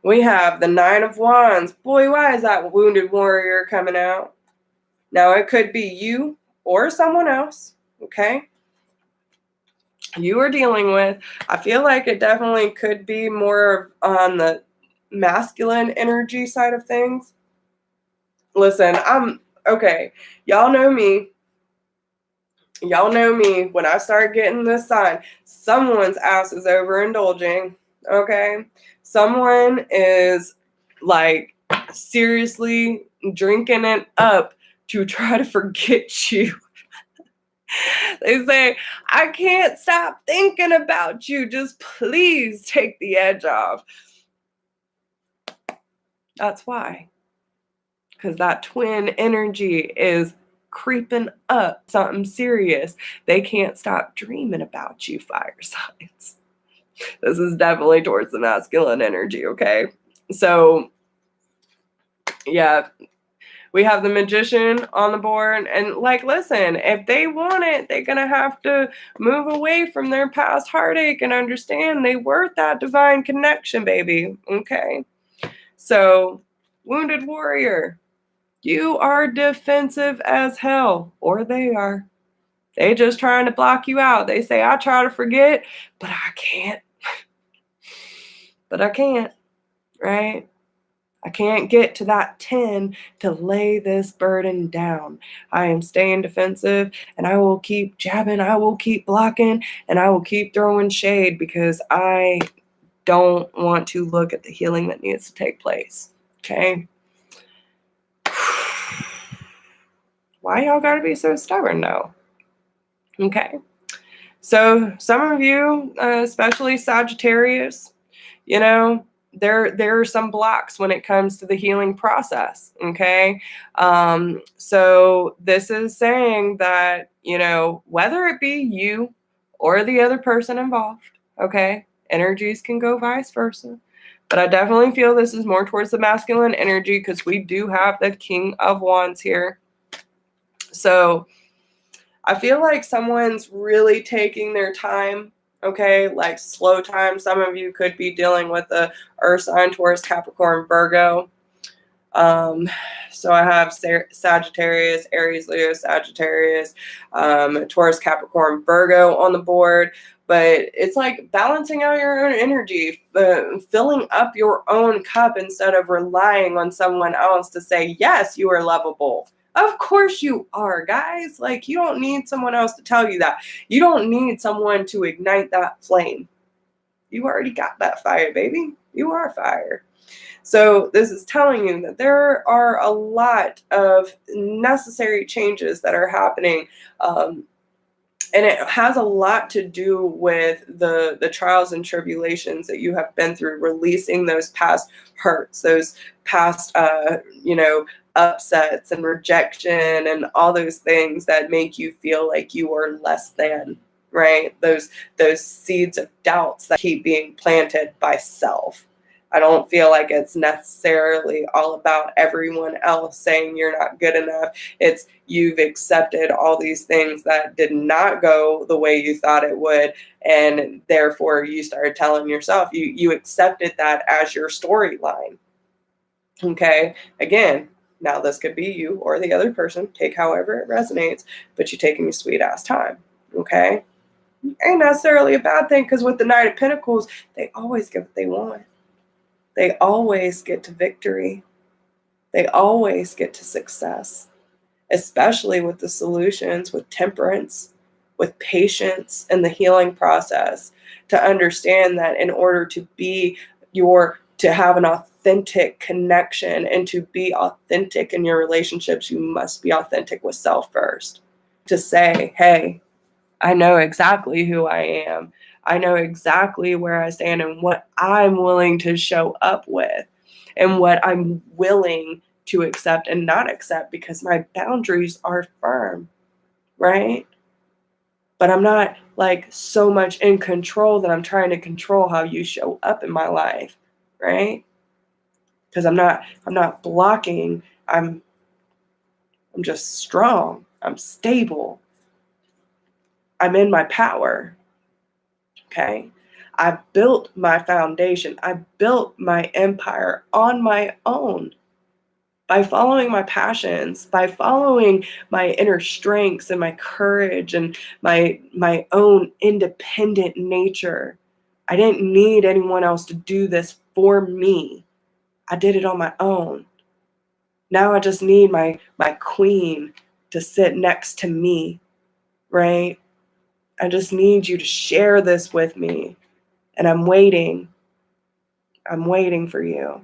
Speaker 1: We have the 9 of Wands. Boy, why is that wounded warrior coming out? Now, it could be you or someone else, okay? You are dealing with. I feel like it definitely could be more on the masculine energy side of things. Listen, I'm okay. Y'all know me. Y'all know me. When I start getting this sign, someone's ass is overindulging. Okay. Someone is like seriously drinking it up to try to forget you. They say, I can't stop thinking about you. Just please take the edge off. That's why. Because that twin energy is creeping up something serious. They can't stop dreaming about you, fire signs. This is definitely towards the masculine energy, okay? So, yeah. We have the Magician on the board. And like, listen, if they want it, they're going to have to move away from their past heartache and understand they worth that divine connection, baby. Okay. So, Wounded Warrior, you are defensive as hell. Or they are. They just trying to block you out. They say, I try to forget, but I can't. But I can't. Right? I can't get to that 10 to lay this burden down. I am staying defensive and I will keep jabbing, I will keep blocking, and I will keep throwing shade because I don't want to look at the healing that needs to take place. Okay? Why y'all gotta be so stubborn though? Okay. So some of you, especially Sagittarius, you know, there are some blocks when it comes to the healing process. Okay. So this is saying that, you know, whether it be you or the other person involved, okay, energies can go vice versa. But I definitely feel this is more towards the masculine energy because we do have the King of Wands here. So I feel like someone's really taking their time, okay, like slow time. Some of you could be dealing with the Earth sign, Taurus, Capricorn, Virgo. So I have Sagittarius, Aries, Leo, Sagittarius, Taurus, Capricorn, Virgo on the board. But it's like balancing out your own energy, filling up your own cup instead of relying on someone else to say, yes, you are lovable. Of course you are, guys. Like, you don't need someone else to tell you that. You don't need someone to ignite that flame. You already got that fire, baby. You are fire. So this is telling you that there are a lot of necessary changes that are happening. And it has a lot to do with the trials and tribulations that you have been through, releasing those past hurts, those past upsets and rejection and all those things that make you feel like you are less than, right? Those seeds of doubts that keep being planted by self. I don't feel like it's necessarily all about everyone else saying you're not good enough. It's you've accepted all these things that did not go the way you thought it would, and therefore you started telling yourself, you accepted that as your storyline. Okay, again, now this could be you or the other person, take however it resonates, but you're taking your sweet ass time. Okay, ain't necessarily a bad thing, because with the Knight of Pentacles, they always get what they want. They always get to victory. They always get to success, especially with the solutions, with temperance, with patience and the healing process, to understand that in order to to have an authentic connection and to be authentic in your relationships, you must be authentic with self first. To say, hey, I know exactly who I am. I know exactly where I stand and what I'm willing to show up with and what I'm willing to accept and not accept, because my boundaries are firm, right? But I'm not like so much in control that I'm trying to control how you show up in my life, right? Because I'm not blocking. I'm just strong. I'm stable. I'm in my power. Okay. I built my foundation. I built my empire on my own by following my passions, by following my inner strengths and my courage and my own independent nature. I didn't need anyone else to do this for me. I did it on my own. Now I just need my queen to sit next to me, right? I just need you to share this with me. And I'm waiting. I'm waiting for you.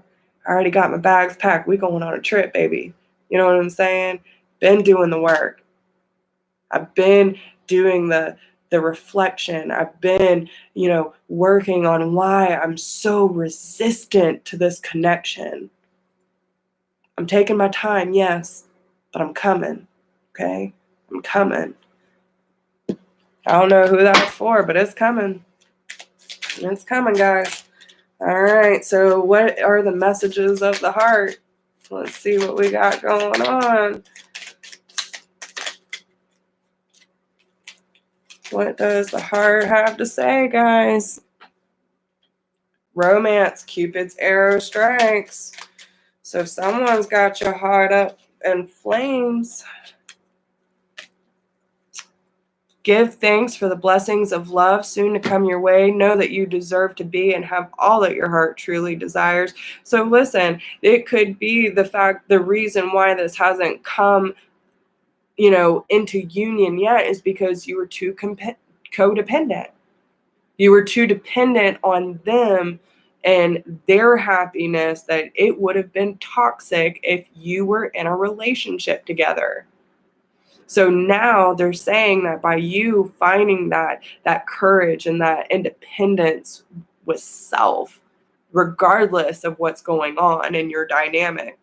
Speaker 1: I already got my bags packed. We going on a trip, baby. You know what I'm saying? Been doing the work. I've been doing the reflection. I've been, working on why I'm so resistant to this connection. I'm taking my time, yes, but I'm coming. Okay? I'm coming. I don't know who that's for, but it's coming. It's coming, guys. All right, so what are the messages of the heart? Let's see what we got going on. What does the heart have to say, guys? Romance, Cupid's arrow strikes. So someone's got your heart up in flames. Give thanks for the blessings of love soon to come your way. Know that you deserve to be and have all that your heart truly desires. So listen, it could be the reason why this hasn't come, into union yet is because you were too codependent. You were too dependent on them and their happiness that it would have been toxic if you were in a relationship together. So now they're saying that by you finding that courage and that independence with self, regardless of what's going on in your dynamic,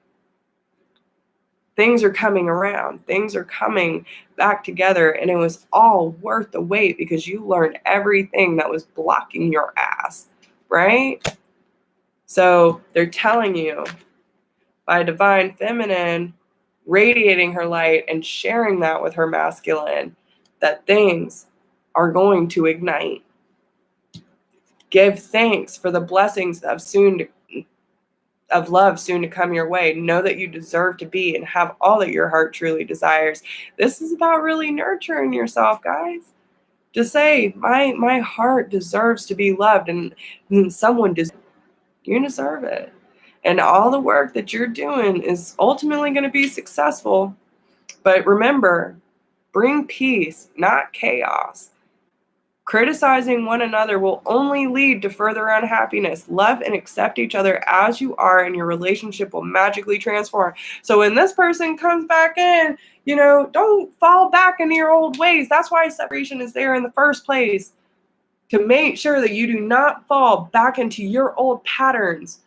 Speaker 1: things are coming around. Things are coming back together, and it was all worth the wait because you learned everything that was blocking your ass, right? So they're telling you by divine feminine radiating her light and sharing that with her masculine, that things are going to ignite. Give thanks for the blessings of love soon to come your way. Know that you deserve to be and have all that your heart truly desires. This is about really nurturing yourself, guys. To say, my heart deserves to be loved, and someone you deserve it. And all the work that you're doing is ultimately going to be successful. But remember, bring peace, not chaos. Criticizing one another will only lead to further unhappiness. Love and accept each other as you are, and your relationship will magically transform. So when this person comes back in, don't fall back into your old ways. That's why separation is there in the first place, to make sure that you do not fall back into your old patterns,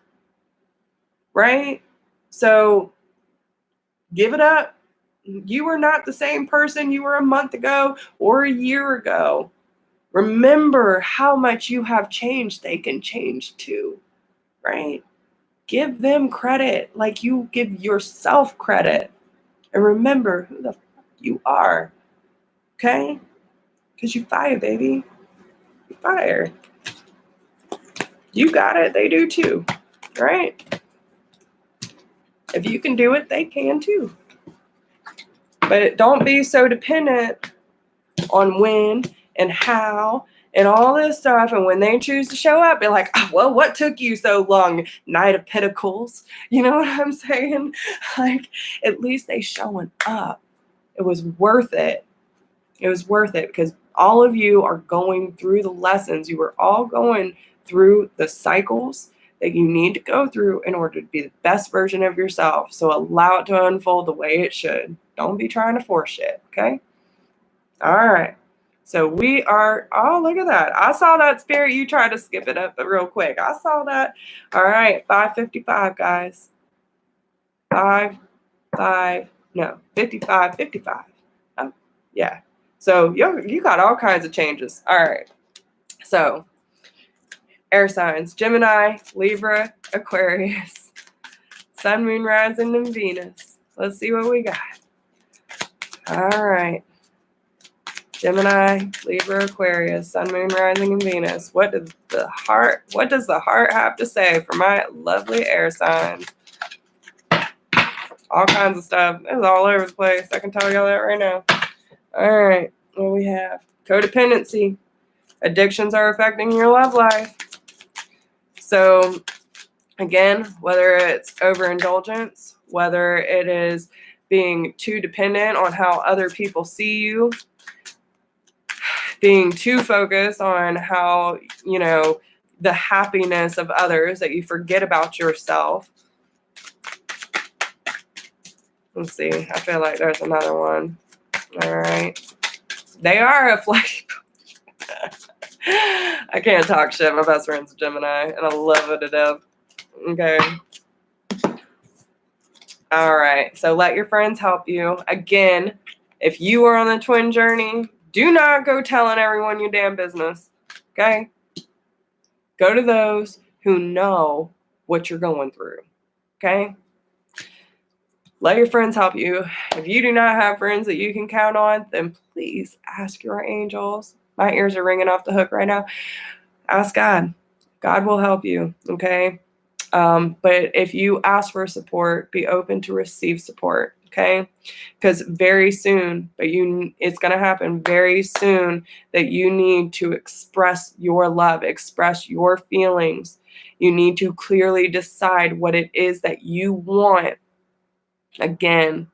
Speaker 1: right? So give it up. You are not the same person you were a month ago or a year ago. Remember how much you have changed. They can change too, right? Give them credit like you give yourself credit. And remember who the fuck you are, okay? Because you fire, baby. You fire. You got it. They do too, right? If you can do it, they can too. But don't be so dependent on when and how and all this stuff. And when they choose to show up, they're like, oh, well, what took you so long? Knight of Pentacles. You know what I'm saying? Like, at least they showing up. It was worth it. It was worth it because all of you are going through the lessons. You are all going through the cycles that you need to go through in order to be the best version of yourself. So allow it to unfold the way it should. Don't be trying to force it, okay? All right. So we are, oh, look at that. I saw that, Spirit. You tried to skip it up real quick. I saw that. All right, 5:55, guys. 55. Oh, yeah. So you got all kinds of changes. All right. So air signs: Gemini, Libra, Aquarius, Sun, Moon, Rising, and Venus. Let's see what we got. All right. Gemini, Libra, Aquarius, Sun, Moon, Rising, and Venus. What does the heart have to say for my lovely air signs? All kinds of stuff. It's all over the place. I can tell y'all that right now. All right. What we have? Codependency. Addictions are affecting your love life. So, again, whether it's overindulgence, whether it is being too dependent on how other people see you, being too focused on how, the happiness of others that you forget about yourself. Let's see. I feel like there's another one. All right. They are a flesh. I can't talk shit. My best friend's a Gemini, and I love it to death. Okay. All right. So let your friends help you. Again, if you are on the twin journey, do not go telling everyone your damn business. Okay? Go to those who know what you're going through. Okay? Let your friends help you. If you do not have friends that you can count on, then please ask your angels. My ears are ringing off the hook right now. Ask God. God will help you. Okay? But if you ask for support, be open to receive support. Okay? Because very soon, it's going to happen very soon that you need to express your love, express your feelings. You need to clearly decide what it is that you want. Again,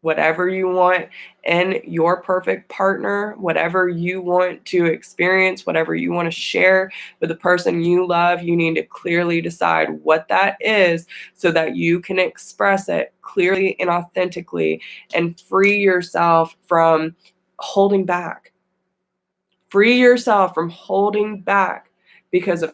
Speaker 1: whatever you want in your perfect partner, whatever you want to experience, whatever you want to share with the person you love, you need to clearly decide what that is so that you can express it clearly and authentically and free yourself from holding back. Free yourself from holding back because of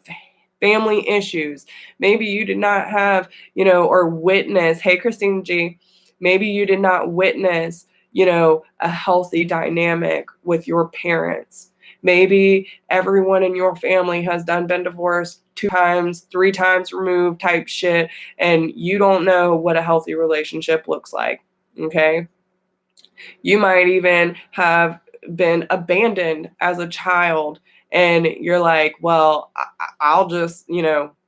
Speaker 1: family issues. Maybe you did not have, or witness, hey, Christine G., maybe you did not witness, a healthy dynamic with your parents. Maybe everyone in your family has been divorced 2 times, 3 times removed type shit, and you don't know what a healthy relationship looks like, okay? You might even have been abandoned as a child, and you're like, well, I'll just,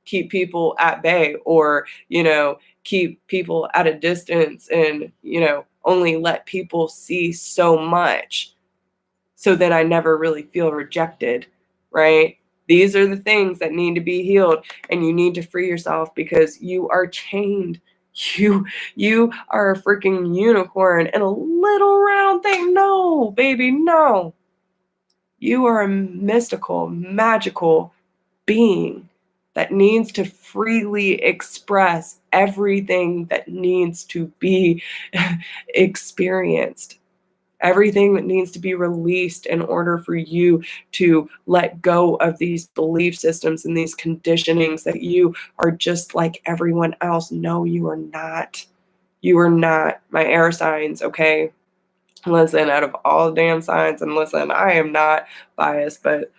Speaker 1: keep people at bay, or, keep people at a distance, and, only let people see so much. So then I never really feel rejected, right? These are the things that need to be healed, and you need to free yourself because you are chained. You are a freaking unicorn and a little round thing. No, baby, no. You are a mystical, magical being that needs to freely express everything that needs to be experienced, everything that needs to be released in order for you to let go of these belief systems and these conditionings that you are just like everyone else. No, you are not. You are not. My air signs, okay? Listen, out of all the damn signs, and listen, I am not biased, but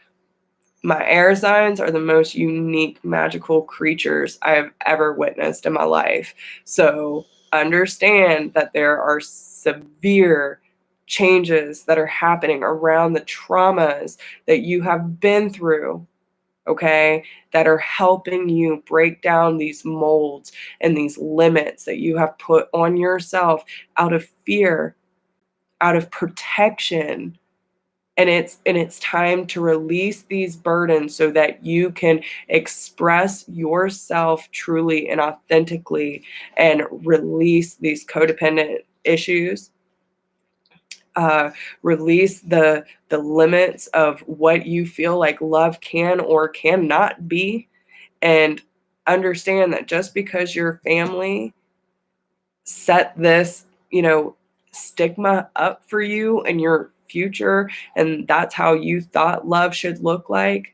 Speaker 1: my air signs are the most unique, magical creatures I have ever witnessed in my life. So understand that there are severe changes that are happening around the traumas that you have been through, okay, that are helping you break down these molds and these limits that you have put on yourself out of fear, out of protection. And it's time to release these burdens so that you can express yourself truly and authentically and release these codependent issues, release the limits of what you feel like love can or cannot be, and understand that just because your family set this, stigma up for you and your future, and that's how you thought love should look like.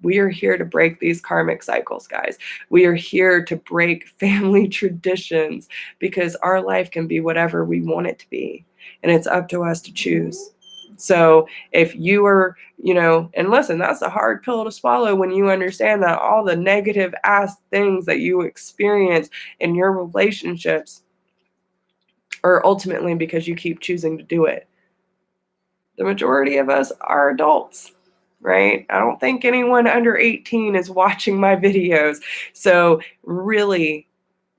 Speaker 1: We are here to break these karmic cycles, guys. We are here to break family traditions because our life can be whatever we want it to be, and it's up to us to choose. So if you are, and listen, that's a hard pill to swallow when you understand that all the negative ass things that you experience in your relationships are ultimately because you keep choosing to do it. The majority of us are adults, right? I don't think anyone under 18 is watching my videos. So really,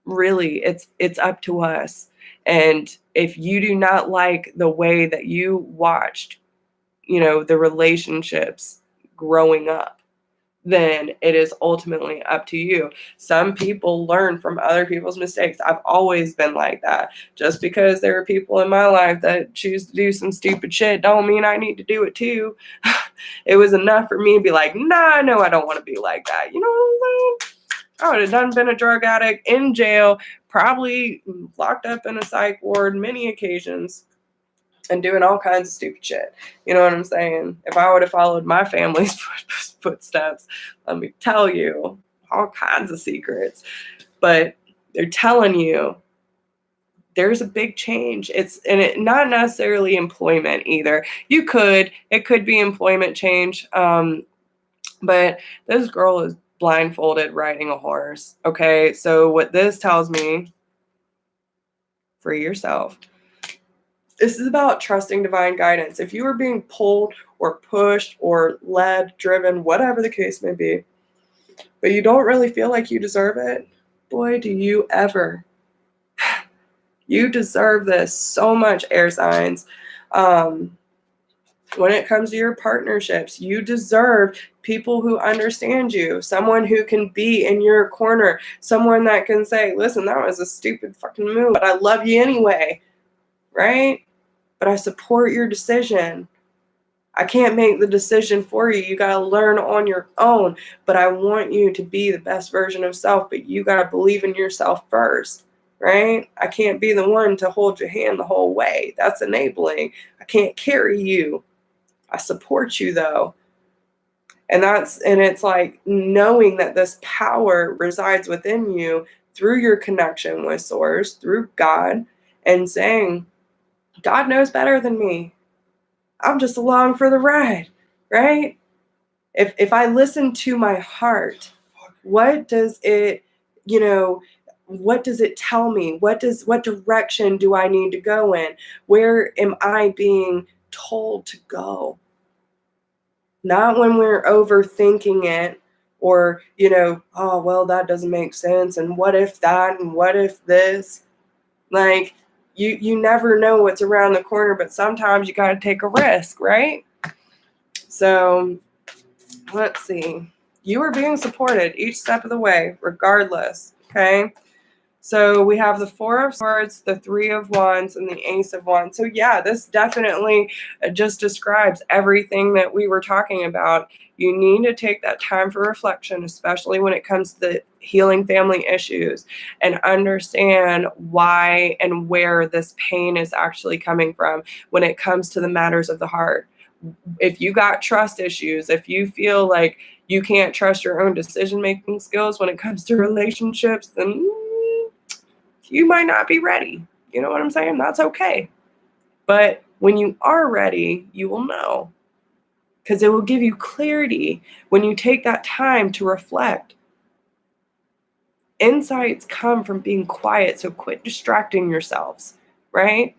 Speaker 1: really, it's up to us. And if you do not like the way that you watched, the relationships growing up, then it is ultimately up to you. Some people learn from other people's mistakes. I've always been like that. Just because there are people in my life that choose to do some stupid shit don't mean I need to do it too. It was enough for me to be like, nah, no, I don't want to be like that. You know what I'm saying? I would have done been a drug addict in jail, probably locked up in a psych ward many occasions, and doing all kinds of stupid shit. You know what I'm saying? If I would have followed my family's footsteps, let me tell you, all kinds of secrets. But they're telling you there's a big change. Not necessarily employment either. It could be employment change. But this girl is blindfolded riding a horse. Okay, so what this tells me, free yourself. This is about trusting divine guidance. If you are being pulled or pushed or led, driven, whatever the case may be, but you don't really feel like you deserve it, boy, do you ever. You deserve this so much, air signs. When it comes to your partnerships, you deserve people who understand you, someone who can be in your corner, someone that can say, listen, that was a stupid fucking move, but I love you anyway, right? But I support your decision. I can't make the decision for you. You got to learn on your own. But I want you to be the best version of self. But you got to believe in yourself first, right? I can't be the one to hold your hand the whole way. That's enabling. I can't carry you. I support you, though. And it's like knowing that this power resides within you through your connection with Source, through God, and saying, God knows better than me. I'm just along for the ride, right? If I listen to my heart, what does it, what does it tell me? What direction do I need to go in? Where am I being told to go? Not when we're overthinking it or, oh, well, that doesn't make sense. And what if that? And what if this? Like, you never know what's around the corner, but sometimes you got to take a risk, right? So let's see. You are being supported each step of the way, regardless, okay? So we have the Four of Swords, the Three of Wands, and the Ace of Wands. So yeah, this definitely just describes everything that we were talking about. You need to take that time for reflection, especially when it comes to the healing family issues, and understand why and where this pain is actually coming from when it comes to the matters of the heart. If you got trust issues, if you feel like you can't trust your own decision-making skills when it comes to relationships, then you might not be ready. You know what I'm saying? That's okay. But when you are ready, you will know, because it will give you clarity when you take that time to reflect. Insights come from being quiet, so quit distracting yourselves, right?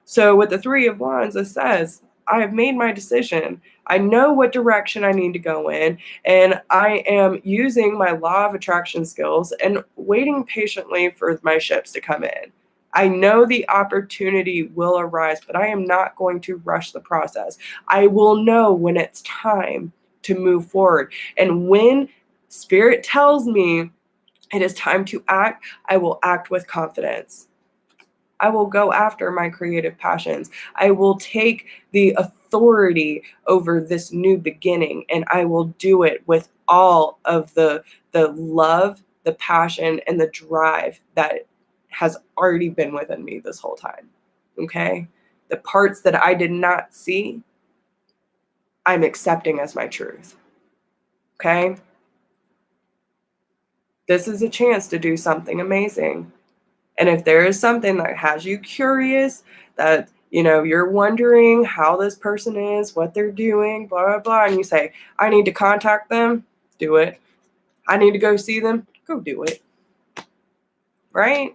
Speaker 1: So with the Three of Wands, it says, I have made my decision. I know what direction I need to go in, and I am using my law of attraction skills and waiting patiently for my ships to come in. I know the opportunity will arise, but I am not going to rush the process. I will know when it's time to move forward. And when Spirit tells me it is time to act, I will act with confidence. I will go after my creative passions. I will take the authority over this new beginning, and I will do it with all of the love, the passion, and the drive that has already been within me this whole time. Okay? The parts that I did not see, I'm accepting as my truth. Okay? This is a chance to do something amazing. And if there is something that has you curious, that you're wondering how this person is, what they're doing, blah, blah, blah, and you say, I need to contact them, do it. I need to go see them, go do it. Right?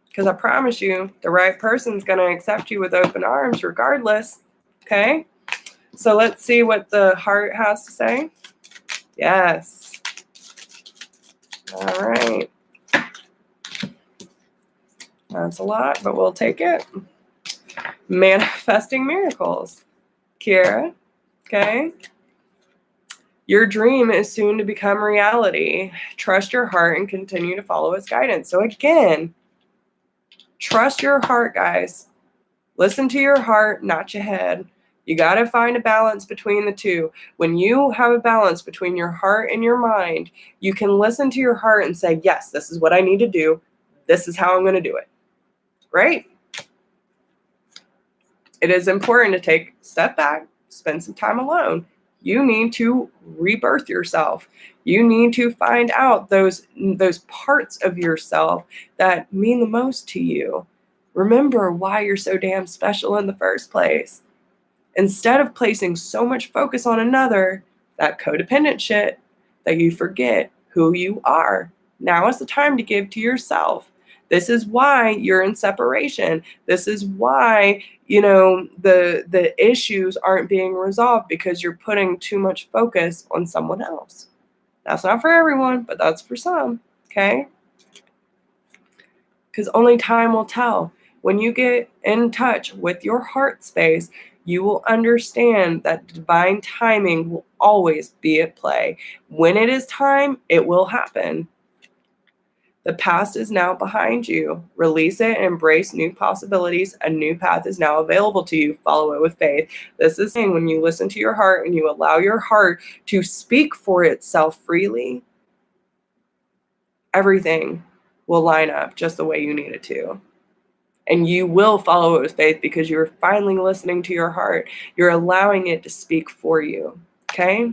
Speaker 1: Because I promise you, the right person's going to accept you with open arms regardless. Okay? So let's see what the heart has to say. Yes. All right. That's a lot, but we'll take it. Manifesting miracles. Kira, okay? Your dream is soon to become reality. Trust your heart and continue to follow its guidance. So again, trust your heart, guys. Listen to your heart, not your head. You got to find a balance between the two. When you have a balance between your heart and your mind, you can listen to your heart and say, yes, this is what I need to do. This is how I'm going to do it. Right? It is important to take a step back, spend some time alone. You need to rebirth yourself. You need to find out those parts of yourself that mean the most to you. Remember why you're so damn special in the first place. Instead of placing so much focus on another, that codependent shit, that you forget who you are. Now is the time to give to yourself. This is why you're in separation. This is why, the issues aren't being resolved, because you're putting too much focus on someone else. That's not for everyone, but that's for some, okay? Because only time will tell. When you get in touch with your heart space, you will understand that divine timing will always be at play. When it is time, it will happen. The past is now behind you. Release it and embrace new possibilities. A new path is now available to you. Follow it with faith. This is saying, when you listen to your heart and you allow your heart to speak for itself freely, everything will line up just the way you need it to. And you will follow it with faith, because you're finally listening to your heart. You're allowing it to speak for you. Okay?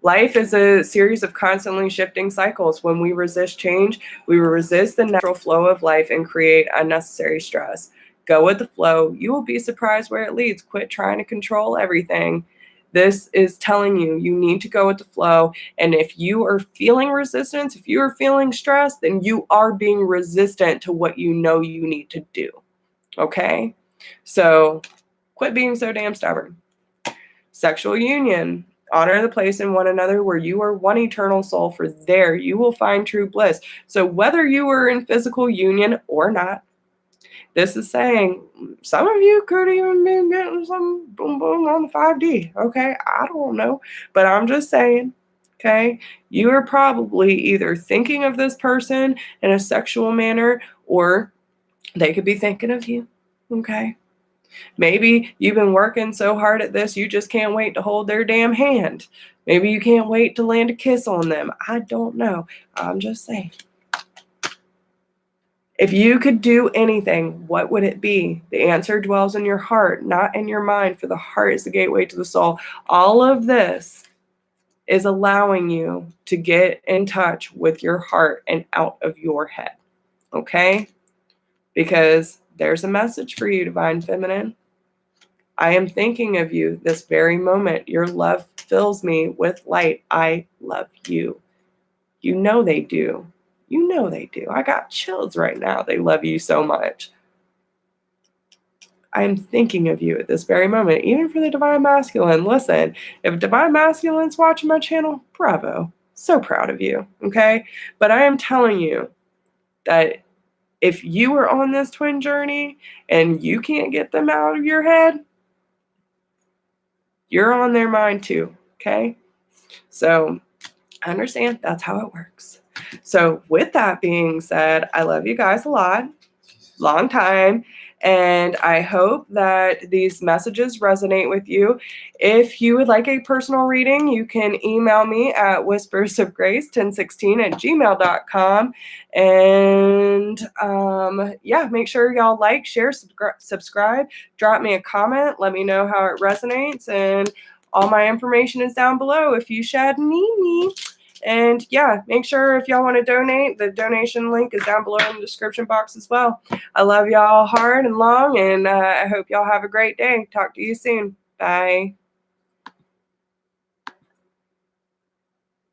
Speaker 1: Life is a series of constantly shifting cycles. When we resist change, we will resist the natural flow of life and create unnecessary stress. Go with the flow. You will be surprised where it leads. Quit trying to control everything. This is telling you need to go with the flow. And if you are feeling resistance, if you are feeling stress, then you are being resistant to what you know you need to do. Okay? So quit being so damn stubborn. Sexual union. Honor the place in one another where you are one eternal soul, for there you will find true bliss. So whether you are in physical union or not, this is saying some of you could even be getting some boom boom on the 5D. Okay, I don't know. But I'm just saying, Okay? You are probably either thinking of this person in a sexual manner, or they could be thinking of you. Okay? Maybe you've been working so hard at this, you just can't wait to hold their damn hand. Maybe you can't wait to land a kiss on them. I don't know. I'm just saying. If you could do anything, what would it be? The answer dwells in your heart, not in your mind, for the heart is the gateway to the soul. All of this is allowing you to get in touch with your heart and out of your head. Okay? Because there's a message for you, Divine Feminine. I am thinking of you this very moment. Your love fills me with light. I love you. You know they do. You know they do. I got chills right now. They love you so much. I am thinking of you at this very moment, even for the Divine Masculine. Listen, if Divine Masculine's watching my channel, bravo. So proud of you, okay? But I am telling you that if you are on this twin journey and you can't get them out of your head, you're on their mind too, okay? So I understand that's how it works. So with that being said, I love you guys a lot. Long time. And I hope that these messages resonate with you. If you would like a personal reading, you can email me at whispersofgrace1016@gmail.com. And yeah, make sure y'all like, share, subscribe, drop me a comment, let me know how it resonates. And all my information is down below if you should need me. And yeah, make sure if y'all want to donate, the donation link is down below in the description box as well. I love y'all hard and long, and I hope y'all have a great day. Talk to you soon. Bye.